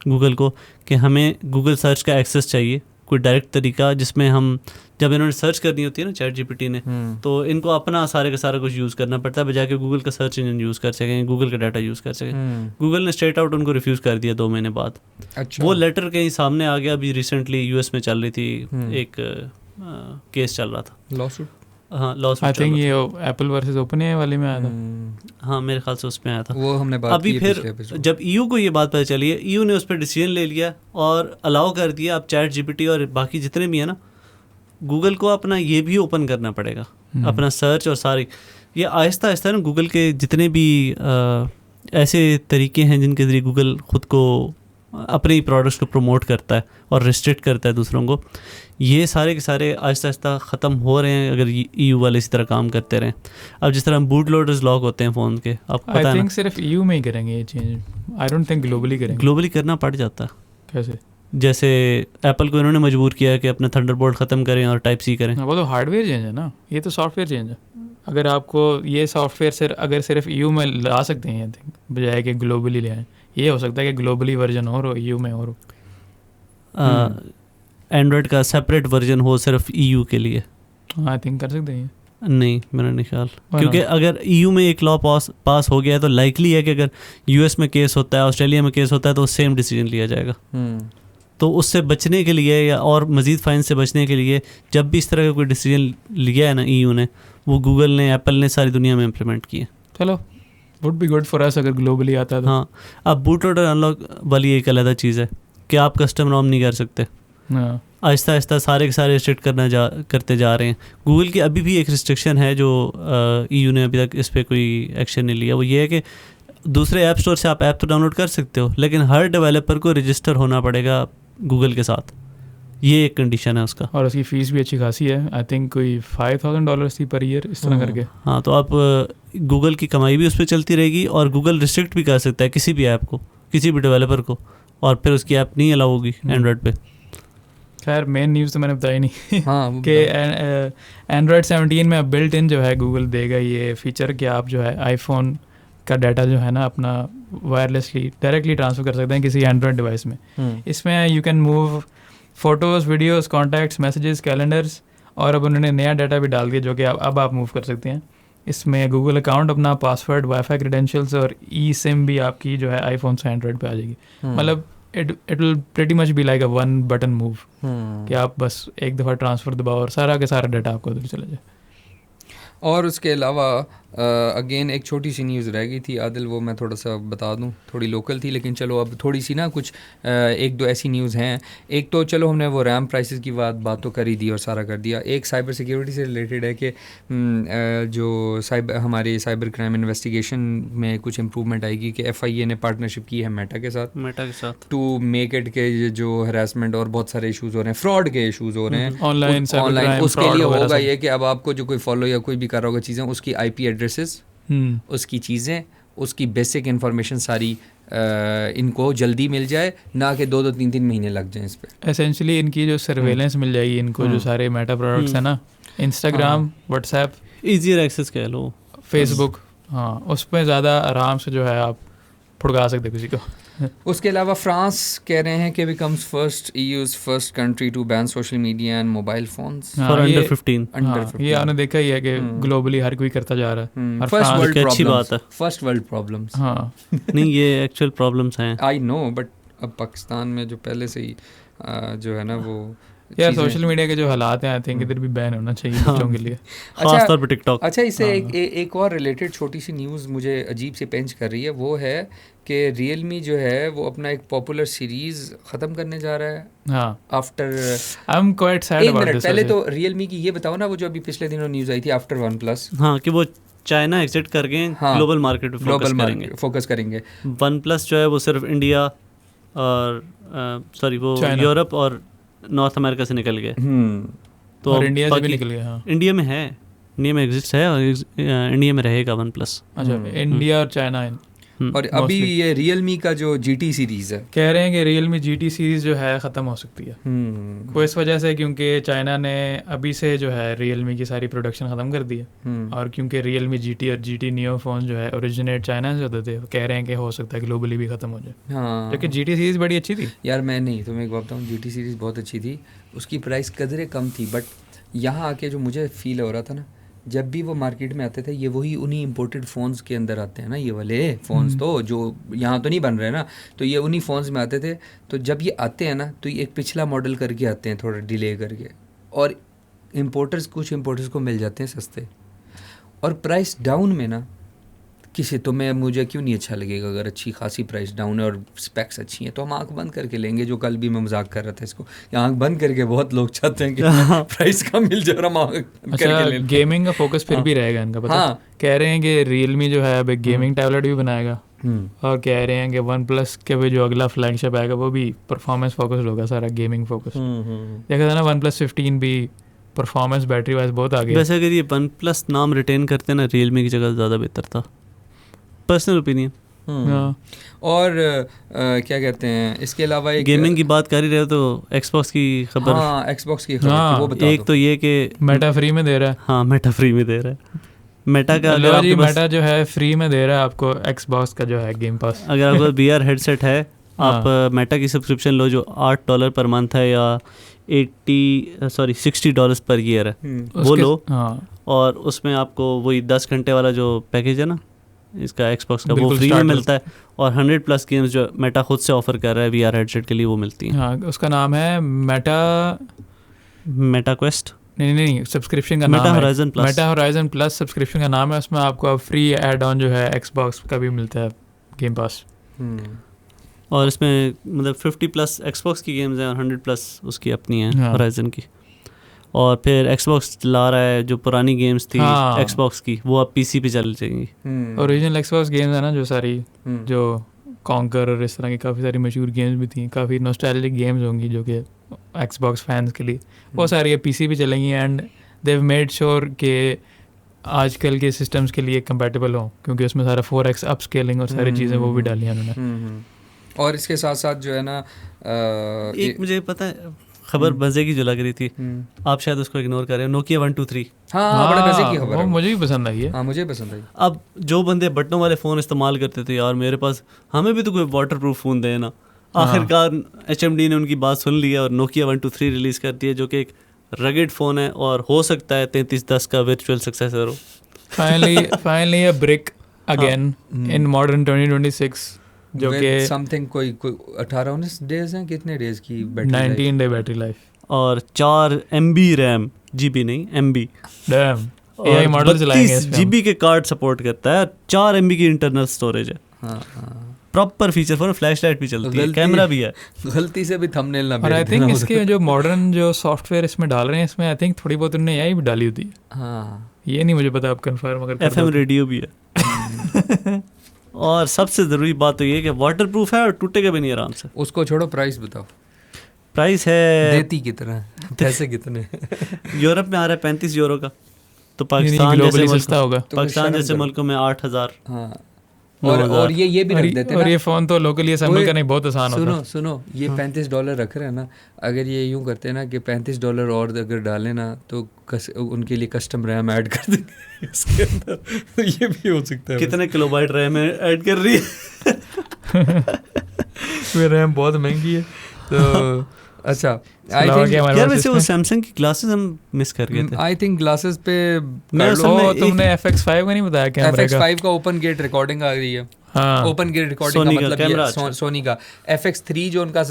गूगल को कि हमें गूगल सर्च का एक्सेस चाहिए, कोई डायरेक्ट तरीका जिसमें हम, जब इन्होंने सर्च करनी होती है ना ChatGPT ने, तो इनको अपना सारे का सारा कुछ यूज़ करना पड़ता है, बजाय कि गूगल का सर्च इंजन यूज़ कर सकें, गूगल का डाटा यूज़ कर सकें। गूगल ने स्ट्रेट आउट उनको रिफ्यूज़ कर दिया 2 महीने बाद। अच्छा। वो लेटर कहीं सामने आ गया, अभी रिसेंटली US में चल रही थी, एक केस चल रहा था, लॉसूट। हाँ, लॉसूट। आई थिंक ये एप्पल वर्सेस ओपनएआई वाले में आया था। हाँ, मेरे ख्याल से उसमें आया था, वो हमने बात अभी की। फिर जब EU को ये बात पता चली है, EU ने उस पर डिसीजन ले लिया और अलाउ कर दिया। अब ChatGPT और बाकी जितने भी है ना, गूगल को अपना ये भी ओपन करना पड़ेगा, अपना सर्च और सारी, ये आहिस्ता आहिस्ता ना गूगल के जितने भी ऐसे तरीके हैं जिनके ज़रिए गूगल ख़ुद को अपने ही प्रोडक्ट्स को प्रमोट करता है और रिस्ट्रिक्ट करता है दूसरों को, ये सारे के सारे आहिस्ता आहिस्ता ख़त्म हो रहे हैं अगर EU वाले इसी तरह काम करते रहें। अब जिस तरह बूट लोडर्स लॉक होते हैं फ़ोन के, आपको पता है, आई थिंक सिर्फ EU में ही करेंगे ये change, I don't think globally करेंगे। ग्लोबली करना पड़ जाता है। कैसे? जैसे एप्पल को इन्होंने मजबूर किया कि अपना थंडरबोल्ट ख़त्म करें और टाइप C करें। वो तो हार्डवेयर चेंज है ना, ये तो सॉफ्टवेयर चेंज है। अगर आपको ये सॉफ्टवेयर अगर सिर्फ EU में ला सकते हैं, आई थिंक, बजाय कि ग्लोबली ले आए, ये हो सकता है कि ग्लोबली वर्जन हो EU में हो, एंड्रॉयड का सेपरेट वर्जन हो सिर्फ EU के लिए। आई थिंक कर सकते हैं। नहीं, मेरा नहीं ख्याल, क्योंकि अगर EU में एक लॉ पास हो गया है तो लाइकली है कि अगर US में केस होता है, ऑस्ट्रेलिया में केस होता है, तो सेम डिसीजन लिया जाएगा। तो उससे बचने के लिए या और मज़ीद फ़ाइन से बचने के लिए जब भी इस तरह का कोई डिसीजन लिया है ना EU ने, वो गूगल ने, एप्पल ने सारी दुनिया में इम्प्लीमेंट किए। चलो, would be good for us अगर ग्लोबली आता है तो। हाँ, अब बूट लोडर अनलॉक वाली एक अलग चीज़ है कि आप कस्टम रोम नहीं कर सकते। आहिस्ता आहिस्ता सारे के सारे रिस्ट्रिक्ट करते जा रहे हैं। गूगल की अभी भी एक रिस्ट्रिक्शन है जो EU ने अभी तक इस पर कोई एक्शन नहीं लिया, वो ये है कि दूसरे ऐप स्टोर से आप ऐप तो डाउनलोड कर सकते हो, लेकिन हर डेवलपर को रजिस्टर होना पड़ेगा गूगल के साथ, ये एक कंडीशन है उसका। और उसकी फ़ीस भी अच्छी खासी है, आई थिंक कोई $5,000 थी पर ईयर, इस तरह करके। हाँ, तो आप गूगल की कमाई भी उस पर चलती रहेगी और गूगल रिस्ट्रिक्ट भी कर सकता है किसी भी ऐप को, किसी भी डेवलपर को, और फिर उसकी ऐप नहीं अलाउ होगी एंड्रॉयड पे। खैर, मेन न्यूज़ तो मैंने बताई नहीं। हाँ, कि एंड्रॉयड 17 में बिल्ट इन जो है गूगल देगा ये फीचर कि आप जो है आईफोन का डाटा जो है ना अपना वायरलेसली डायरेक्टली ट्रांसफ़र कर सकते हैं किसी एंड्रॉयड डिवाइस में। इसमें you can move photos, videos, contacts, messages, calendars, और अब उन्होंने नया डाटा भी डाल दिया जो कि अब आप मूव कर सकते हैं। इसमें गूगल अकाउंट, अपना पासवर्ड, वाईफाई क्रेडेंशियल्स और ई सिम भी आपकी जो है आईफोन से एंड्रॉयड पे आ जाएगी। मतलब it will pretty much be like a one button move कि आप बस एक दफ़ा ट्रांसफ़र दबाओ और सारा का सारा डाटा आपको उधर चला जाए। और उसके अलावा अगेन एक छोटी सी न्यूज़ रह गई थी आदिल, वो मैं थोड़ा सा बता दूं, थोड़ी लोकल थी लेकिन चलो अब थोड़ी सी ना कुछ एक दो ऐसी न्यूज़ हैं। एक तो चलो हमने वो रैम प्राइसेस की बात तो कर ही दी और सारा कर दिया। एक साइबर सिक्योरिटी से रिलेटेड है कि जो हमारे साइबर क्राइम इन्वेस्टिगेशन में कुछ इम्प्रूवमेंट आएगी कि FIA ने पार्टनरशिप की है मेटा के साथ टू मेक इट के जो हरासमेंट और बहुत सारे इशूज़ हो रहे हैं, फ्रॉड के इशूज़ हो रहे हैं ऑनलाइन, उसके लिए होगा ये कि अब आपको जो कोई फॉलो या कोई भी कर रहा होगा चीज़ें, उसकी IP एड्रेसेस, उसकी चीज़ें, उसकी बेसिक इन्फॉर्मेशन सारी इनको जल्दी मिल जाए, ना कि 2-2 3-3 महीने लग जाएं इस पे। एसेंशियली इनकी जो सर्वेलेंस मिल जाएगी इनको, जो सारे मेटा प्रोडक्ट्स हैं ना, इंस्टाग्राम, व्हाट्सएप, ईजियर एक्सेस कह लो, फेसबुक, हाँ उस पर ज़्यादा आराम से जो है आप फुड़का सकते किसी को। उसके अलावा फ्रांस कह रहे हैं कि becomes EU's first country to ban social media and mobile phones for under 15। ये आपने देखा ही है कि ग्लोबली हर कोई करता जा रहा है। अच्छी बात है, फर्स्ट वर्ल्ड प्रॉब्लम्स। हाँ नहीं ये एक्चुअल प्रॉब्लम्स हैं, आई नो, बट अब पाकिस्तान में जो पहले से ही जो है ना वो यार सोशल मीडिया के जो हालात हैं, आई थिंक इधर भी बैन होना चाहिए बच्चों के लिए, खास तौर पे टिकटॉक। अच्छा इससे एक और रिलेटेड छोटी सी न्यूज़ मुझे अजीब से पेंच कर रही है, वो है कि रियलमी जो है वो अपना एक पॉपुलर सीरीज़ ख़त्म करने जा रहा है। हाँ after I am quite sad about this. पहले तो रियलमी की ये बताओ ना, वो जो अभी पिछले दिनों न्यूज़ आई थी आफ्टर OnePlus, हाँ कि वो चाइना एग्जिट करके ग्लोबल मार्केट पे फोकस करेंगे। OnePlus जो है वो सिर्फ इंडिया और सॉरी वो यूरोप और नॉर्थ अमेरिका से निकल गए, तो और इंडिया से भी निकल गया। हाँ इंडिया में है, इंडिया में एग्जिस्ट है और इंडिया में रहेगा OnePlus। अच्छा इंडिया और चाइना। और अभी ये रियलमी का जो GT सीरीज़ है, कह रहे हैं कि रियलमी GT सीरीज़ जो है ख़त्म हो सकती है वो इस वजह से क्योंकि चाइना ने अभी से जो है रियलमी की सारी प्रोडक्शन ख़त्म कर दी है, और क्योंकि रियलमी GT और GT Neo फ़ोन जो है ओरिजिनेट चाइना से होते थे, कह रहे हैं कि हो सकता है ग्लोबली भी ख़त्म हो जाए। हाँ क्योंकि GT सीरीज़ बड़ी अच्छी थी यार। मैं नहीं, तुम्हें एक बात बताऊँ, GT सीरीज़ बहुत अच्छी थी, उसकी प्राइस कदरे कम थी, बट यहाँ आके जो मुझे फील हो रहा था ना, जब भी वो मार्केट में आते थे ये वही उन्हीं इम्पोर्टेड फ़ोन्स के अंदर आते हैं ना, ये वाले फ़ोन्स तो जो यहाँ तो नहीं बन रहे ना, तो ये उन्हीं फ़ोन्स में आते थे। तो जब ये आते हैं ना तो ये एक पिछला मॉडल करके आते हैं, थोड़ा डिले करके, और कुछ इम्पोर्टर्स को मिल जाते हैं सस्ते, और प्राइस डाउन में ना किसी तो मुझे क्यों नहीं अच्छा लगेगा। अगर अच्छी खासी प्राइस डाउन है और स्पेक्स अच्छी हैं तो हम आंख बंद करके लेंगे। जो कल भी मैं मजाक कर रहा था इसको, आंख बंद करके बहुत लोग चाहते हैं कि प्राइस कम मिल जाए, हम आंख करके ले। गेमिंग का फोकस फिर भी रहेगा इनका, पता है? कह रहे हैं कि रियलमी जो है अब एक गेमिंग टैबलेट भी बनाएगा, और कह रहे हैं कि OnePlus के भी जो अगला फ्लैगशिप आएगा वो भी परफॉर्मेंस फोकस्ड होगा, सारा गेमिंग फोकस। देखा था ना OnePlus 15 भी परफॉर्मेंस बैटरी वाइज बहुत आगे। वैसे अगर ये OnePlus नाम रिटेन करते ना रियलमी की जगह ज़्यादा बेहतर था, पर्सनल ओपिनियन। और क्या कहते हैं, इसके अलावा एक गेमिंग की बात कर ही रहे हो तो Xbox की खबर। हाँ Xbox की खबर, वो बता दो। एक तो ये कि मेटा फ्री में दे रहा है। हाँ मेटा फ्री में दे रहा है। मेटा का मेटा जो है फ्री में दे रहा है आपको Xbox का जो है गेम पास। अगर आपको VR हेडसेट है, आप मेटा की सब्सक्रिप्शन लो जो $8 पर मंथ है या $60 पर ईयर है, वो लो। और उसमें आपको वही 10 घंटे वाला जो पैकेज है ना इसका Xbox का, वो फ्री में मिलता है, और 100+ गेम्स जो मेटा खुद से ऑफर कर रहा है VR हेडसेट के लिए वो मिलती हैं। हाँ उसका नाम है मेटा क्वेस्ट, नहीं सब्सक्रिप्शन का नाम है मेटा होराइजन प्लस सब्सक्रिप्शन का नाम है। उसमें आपको फ्री एड ऑन जो है Xbox का भी मिलता है गेम पास। और इसमें मतलब 50+ Xbox की गेम्स हैं और 100+ उसकी अपनी हैं होराइजन की। और फिर Xbox ला रहा है जो पुरानी गेम्स थी Xbox की, वो अब PC पे चल जाएंगी। ओरिजिनल Xbox गेम्स है ना जो सारी, जो कॉन्कर और इस तरह की काफ़ी सारी मशहूर गेम्स भी थी, काफ़ी नॉस्टैल्जिक गेम्स होंगी जो कि Xbox फैंस के लिए, वो सारी PC पे चलेंगी। एंड देव मेड श्योर कि आजकल के सिस्टम्स के लिए कंपैटिबल हो, क्योंकि उसमें सारा 4x अपस्केलिंग और सारी चीज़ें वो भी डाली हैं उन्होंने। और इसके साथ साथ जो है ना एक मुझे पता है खबर मजे की जो लग रही थी, आप शायद उसको इग्नोर कर रहे हो, Nokia 123। हाँ बड़ा मजे की खबर है, मुझे भी पसंद आई है। हाँ मुझे पसंद आई। अब जो बंदे बटनों वाले फ़ोन इस्तेमाल करते थे, यार मेरे पास, हमें भी तो कोई वाटर प्रूफ फ़ोन दे ना। आखिरकार HMD ने उनकी बात सुन ली है और Nokia 123 रिलीज़ कर दी है, जो कि एक रगेड फ़ोन है और हो सकता है 3310 का वर्चुअल सक्सेसर हो। Finally a brick again in modern 2026 जो कि समथिंग कोई 18-19 डेज हैं, कितने डेज की बैटरी 19 डे बैटरी लाइफ, और 4 MB रैम, GB नहीं MB, डैम AI मॉडल चलाएंगे इस पे 32 GB के कार्ड सपोर्ट करता है, 4 MB की इंटरनल स्टोरेज है। हाँ, proper feature phone, flash light भी चलती है, कैमरा भी है। गलती से भी थंबनेल ना और आई थिंक इसके जो मॉडर्न जो सॉफ्टवेयर इसमें डाल रहे हैं, इसमें आई थिंक थोड़ी बहुत उन्होंने AI भी डाली होती है। हाँ, ये नहीं मुझे पता, आप कंफर्म अगर FM रेडियो भी है। और सबसे ज़रूरी बात तो ये है कि वाटर प्रूफ है और टूटेगा भी नहीं आराम से। उसको छोड़ो, प्राइस बताओ। प्राइस है देती कितना, पैसे कितने? यूरोप में आ रहा है 35 यूरो का, तो पाकिस्तान जैसे सस्ता होगा, पाकिस्तान जैसे मुल्कों में 8,000। हाँ, और ये भी रख देते हैं, और ये फ़ोन तो लोकली असेंबल करना बहुत आसान होता है। सुनो, ये $35 रख रहे हैं ना, अगर ये यूं करते हैं ना कि $35 और अगर डालें ना तो उनके लिए कस्टम रैम ऐड कर देंगे इसके अंदर, तो ये भी हो सकता है। कितने किलोबाइट रैम ऐड कर रही है? वो रैम बहुत महंगी है। तो अच्छा, आई थिंक यार वैसे वो सैमसंग की ग्लासेस हम मिस कर गए थे। आई थिंक ग्लासेस पे तुमने FX5 का नहीं बताया कैमरे का? FX5 का ओपन गेट रिकॉर्डिंग आ गई है। हाँ, ओपन गेट रिकॉर्डिंग का मतलब ये सोनी का। FX3 जो उनका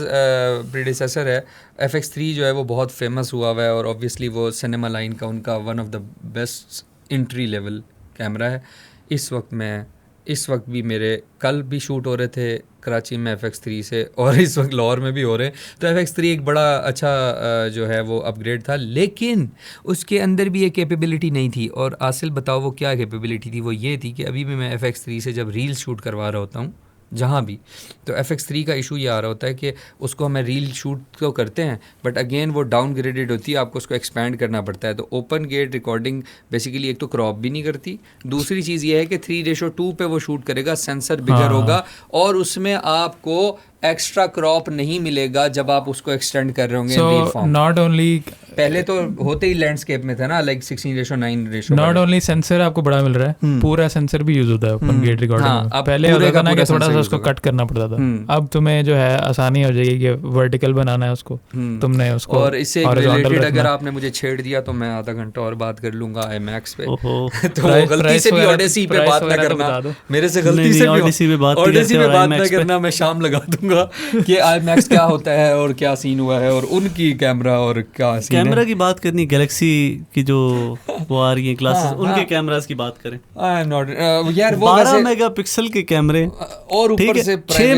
प्रीडिसेसर है, FX3 जो है वो बहुत फेमस हुआ हुआ है, और ऑब्वियसली वो सिनेमा लाइन का उनका one of the best entry level camera है। इस वक्त भी मेरे कल भी शूट हो रहे थे कराची में FX3 से, और इस वक्त लाहौर में भी हो रहे हैं। तो FX3 एक बड़ा अच्छा जो है वो अपग्रेड था, लेकिन उसके अंदर भी एक कैपेबिलिटी नहीं थी। और आसिल बताओ वो क्या कैपेबिलिटी थी? वो ये थी कि अभी भी मैं FX3 से जब रील शूट करवा रहा होता हूँ जहाँ भी, तो FX3 का इशू ये आ रहा होता है कि उसको हमें रील शूट तो करते हैं, बट अगेन वो डाउनग्रेडेड होती है, आपको उसको एक्सपैंड करना पड़ता है। तो ओपन गेट रिकॉर्डिंग बेसिकली एक तो क्रॉप भी नहीं करती, दूसरी चीज़ ये है कि 3:2 पे वो शूट करेगा, सेंसर बिगर होगा, और उसमें आपको एक्स्ट्रा क्रॉप नहीं मिलेगा जब आप उसको एक्सटेंड कर रहे होंगे। So, not only पहले तो होते ही लैंडस्केप में था ना, लाइक 16:9 नॉट ओनली सेंसर आपको बड़ा मिल रहा है, पूरा सेंसर भी यूज होता है ओपन गेट रिकॉर्डिंग में। अब पहले होता था ना कि थोड़ा सा उसको कट करना पड़ता था, अब तुम्हें जो है आसानी हो जाएगी कि वर्टिकल बनाना है उसको, तुमने उसको। और इससे रिलेटेड अगर आपने मुझे छेड़ दिया तो मैं आधा घंटा और बात कर लूंगा IMAX पे। तो गलती से भी ओडेसी पे बात ना करना, मेरे से गलती से भी ओडेसी पे बात ना करना, मैं शाम लगा दूंगा कि IMAX क्या होता है और क्या सीन हुआ है, और उनकी कैमरा और क्या सीन है। कैमरा की बात करनी, गैलेक्सी की जो वो आ रही है ग्लासेस, उनके कैमरास की बात करें। यार वो 12 मेगापिक्सल के कैमरे, और ऊपर से 6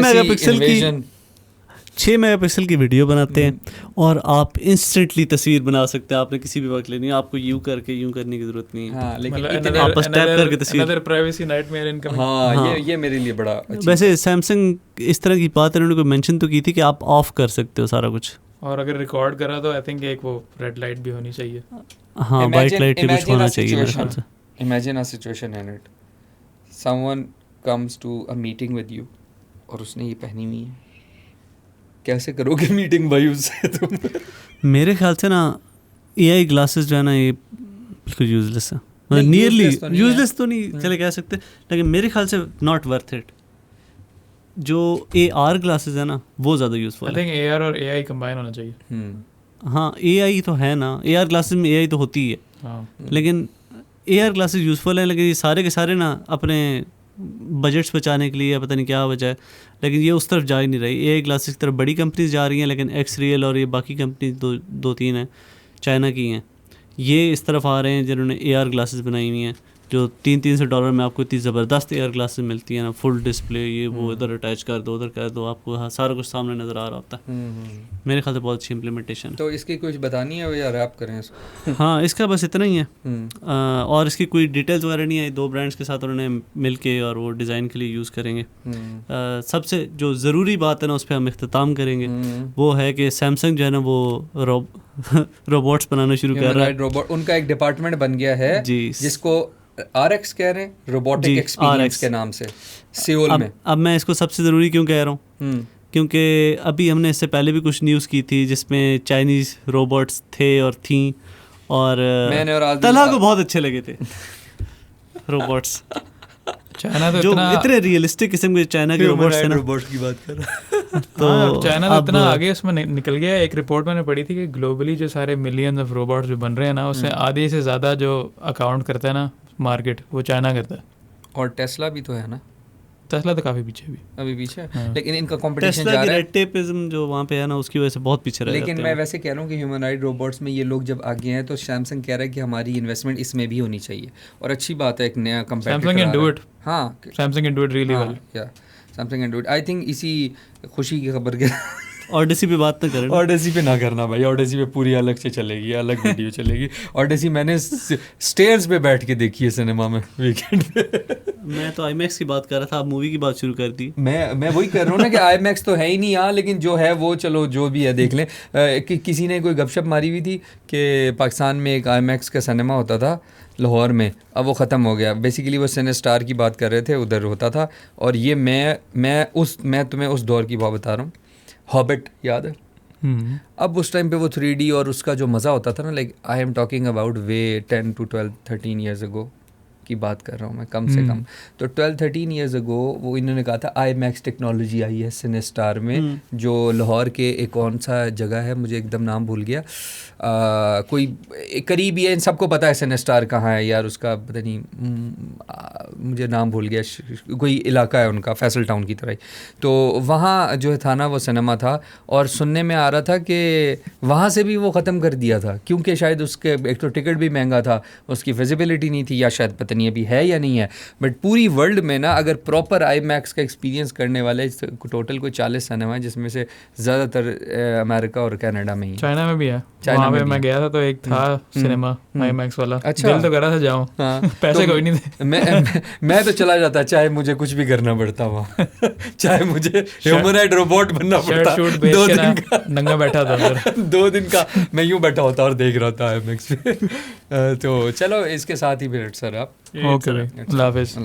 मेगापिक्सल की वीडियो बनाते हैं, और आप इंस्टेंटली तस्वीर बना सकते हैं। आपने किसी भी वक्त लेनी है, आपको यूं करने की जरूरत नहीं है। हाँ, लेकिन आप बस टैप करके तस्वीर। Privacy nightmare incoming. हाँ, ये मेरे लिए बड़ा। वैसे सैमसंग इस तरह की बात उन्होंने कोई मेंशन तो की थी कि आप ऑफ कर सकते हो सारा कुछ, और अगर रिकॉर्ड करा तो आई थिंक एक वो रेड लाइट भी होनी चाहिए। हाँ, वाइट लाइट भी कुछ होना चाहिए मेरे ख्याल से। Imagine a situation in it, someone comes to a meeting with you और उसने ये पहनी हुई है, कैसे करोगे मीटिंग भाई उससे तुम? मेरे ख्याल से ना AI ग्लासेस जो है ना, ये बिल्कुल यूजलेस है, मतलब नियरली यूजलेस तो नहीं चले कह सकते, लेकिन मेरे ख्याल से नॉट वर्थ इट। जो AR ग्लासेस है ना वो ज़्यादा यूजफुल है। आई थिंक AR और AI कंबाइन होना चाहिए। हाँ, AI तो है ना, AR ग्लासेस में AI तो होती ही है। हाँ। लेकिन AR ग्लासेस यूजफुल है, लेकिन ये सारे के सारे ना अपने बजट्स बचाने के लिए, पता नहीं क्या वजह है, लेकिन ये उस तरफ जा ही नहीं रही। AI ग्लासेस की तरफ बड़ी कंपनीज जा रही हैं, लेकिन XReal और ये बाकी कंपनी दो तीन हैं चाइना की हैं, ये इस तरफ आ रहे हैं जिन्होंने AR ग्लासेस बनाई हुई हैं, जो $300 में आपको इतनी ज़बरदस्त AR ग्लासेस मिलती हैं ना, फुल डिस्प्ले, ये वो इधर अटैच कर दो, उधर कर दो, आपको सारा कुछ सामने नज़र आ रहा होता है। मेरे ख्याल से बहुत अच्छी इम्प्लीमेंटेशन। तो इसकी कुछ बतानी है या रैप करें इसको? हाँ, इसका बस इतना ही है, और इसकी कोई डिटेल्स वगैरह नहीं है। 2 ब्रांड्स के साथ उन्होंने मिल के और वो डिज़ाइन के लिए यूज़ करेंगे। सबसे जो ज़रूरी बात है ना, उस पर हम इख्तिताम करेंगे, वो है कि सैमसंग जो है ना वो रोबोट्स बनाना शुरू कर रहा है। रोबोट, उनका एक डिपार्टमेंट बन गया है जी, जिसको RX कह रहे हैं, रोबोटिक एक्सपीरियंस के नाम से, सियोल में। अब मैं इसको सबसे ज़रूरी क्यों कह रहा हूँ, क्योंकि अभी हमने इससे पहले भी कुछ न्यूज़ की थी जिसमें चाइनीज़ रोबोट्स थे और थी, और तलहा को बहुत अच्छे लगे थे रोबोट्स। चाइना तो जो इतने रियलिस्टिक किस्म के चाइना के रोबोट्स हैं ना, रोबोट्स की बात कर रहा तो चाइना तो इतना आगे उसमें निकल गया। एक रिपोर्ट मैंने पढ़ी थी कि ग्लोबली जो सारे मिलियंस ऑफ रोबोट्स जो बन रहे हैं ना, उससे आधे से ज़्यादा जो अकाउंट करता है ना मार्केट, वो चाइना करता है। और टेस्ला भी तो है ना, टेस्ला तो काफ़ी पीछे भी अभी पीछे हाँ। लेकिन इनका कंपटीशन टेस्ला जा की रहा है। रेड टेपिज्म जो वहाँ पे है ना, उसकी वजह से बहुत पीछे रह जाते लेकिन हैं। मैं वैसे कह रहा हूँ कि ह्यूमनॉइड रोबोट्स में ये लोग जब आगे हैं तो सैमसंग कह रहा है कि हमारी इन्वेस्टमेंट इसमें भी होनी चाहिए, और अच्छी बात है, एक नया competitor Samsung can do it. हाँ Samsung can do it really well. या Samsung can do it. I think इसी खुशी की खबर के ऑडेसी पे बात ना करें ना। ऑडेसी पे ना करना भाई, ऑडेसी पे पूरी अलग से चलेगी, अलग वीडियो चलेगी। ऑडेसी मैंने स्टेयर्स पे बैठ के देखी है सिनेमा में वीकेंड पे। मैं तो आईमैक्स की बात कर रहा था, आप मूवी की बात शुरू कर दी। मैं वही कर रहा हूँ ना कि आईमैक्स तो है ही नहीं यहाँ, लेकिन जो है वो चलो जो भी है देख लें। किसी ने कोई गपशप मारी हुई थी कि पाकिस्तान में एक आईमैक्स का सिनेमा होता था लाहौर में, अब वो ख़त्म हो गया। बेसिकली वो सिनेस्टार की बात कर रहे थे, उधर होता था। और ये मैं तुम्हें उस दौर की बात बता रहा हूँ, हॉबिट याद है? अब उस टाइम पे वो 3D और उसका जो मज़ा होता था ना, like I am talking about way 10 to 12 13 years ago की बात कर रहा हूँ मैं, कम से कम। तो 12-13 ईयर्स अगो वो इन्होंने कहा था IMAX टेक्नोलॉजी आई है सिनेस्टार में, जो लाहौर के एक कौन सा जगह है, मुझे एकदम नाम भूल गया, कोई करीब ही है, इन सबको पता है सिनेस्टार कहाँ है यार, उसका पता नहीं, मुझे नाम भूल गया, कोई इलाका है उनका फैसल टाउन की तरह ही। तो वहाँ जो है था ना वो सिनेमा था, और सुनने में आ रहा था कि वहाँ से भी वो ख़त्म कर दिया था, क्योंकि शायद उसके एक तो टिकट भी महंगा था, उसकी विजिबिलिटी नहीं थी, या शायद पता नहीं अभी है या नहीं है। बट पूरी वर्ल्ड में ना अगर प्रॉपर IMAX का एक्सपीरियंस करने वाले टोटल कोई 40 सिनेमा है, जिसमें से ज़्यादातर अमेरिका और कनाडा में ही। चाइना में भी है, चाइना में मैं गया था तो एक था सिनेमा IMAX वाला। अच्छा। दिल तो कर रहा था जाऊं, पैसे कोई नहीं थे। मैं तो चला जाता, चाहे मुझे कुछ भी करना पड़ता वहाँ चाहे मुझे ह्यूमनॉइड रोबोट बनना पड़ता, 2 दिन का नंगा बैठा था उधर 2 दिन का मैं यूँ बैठा होता और देख रहा था IMAX पे। तो चलो इसके साथ ही फिर सर आप ओके भाई, अल्लाह हाफिज़।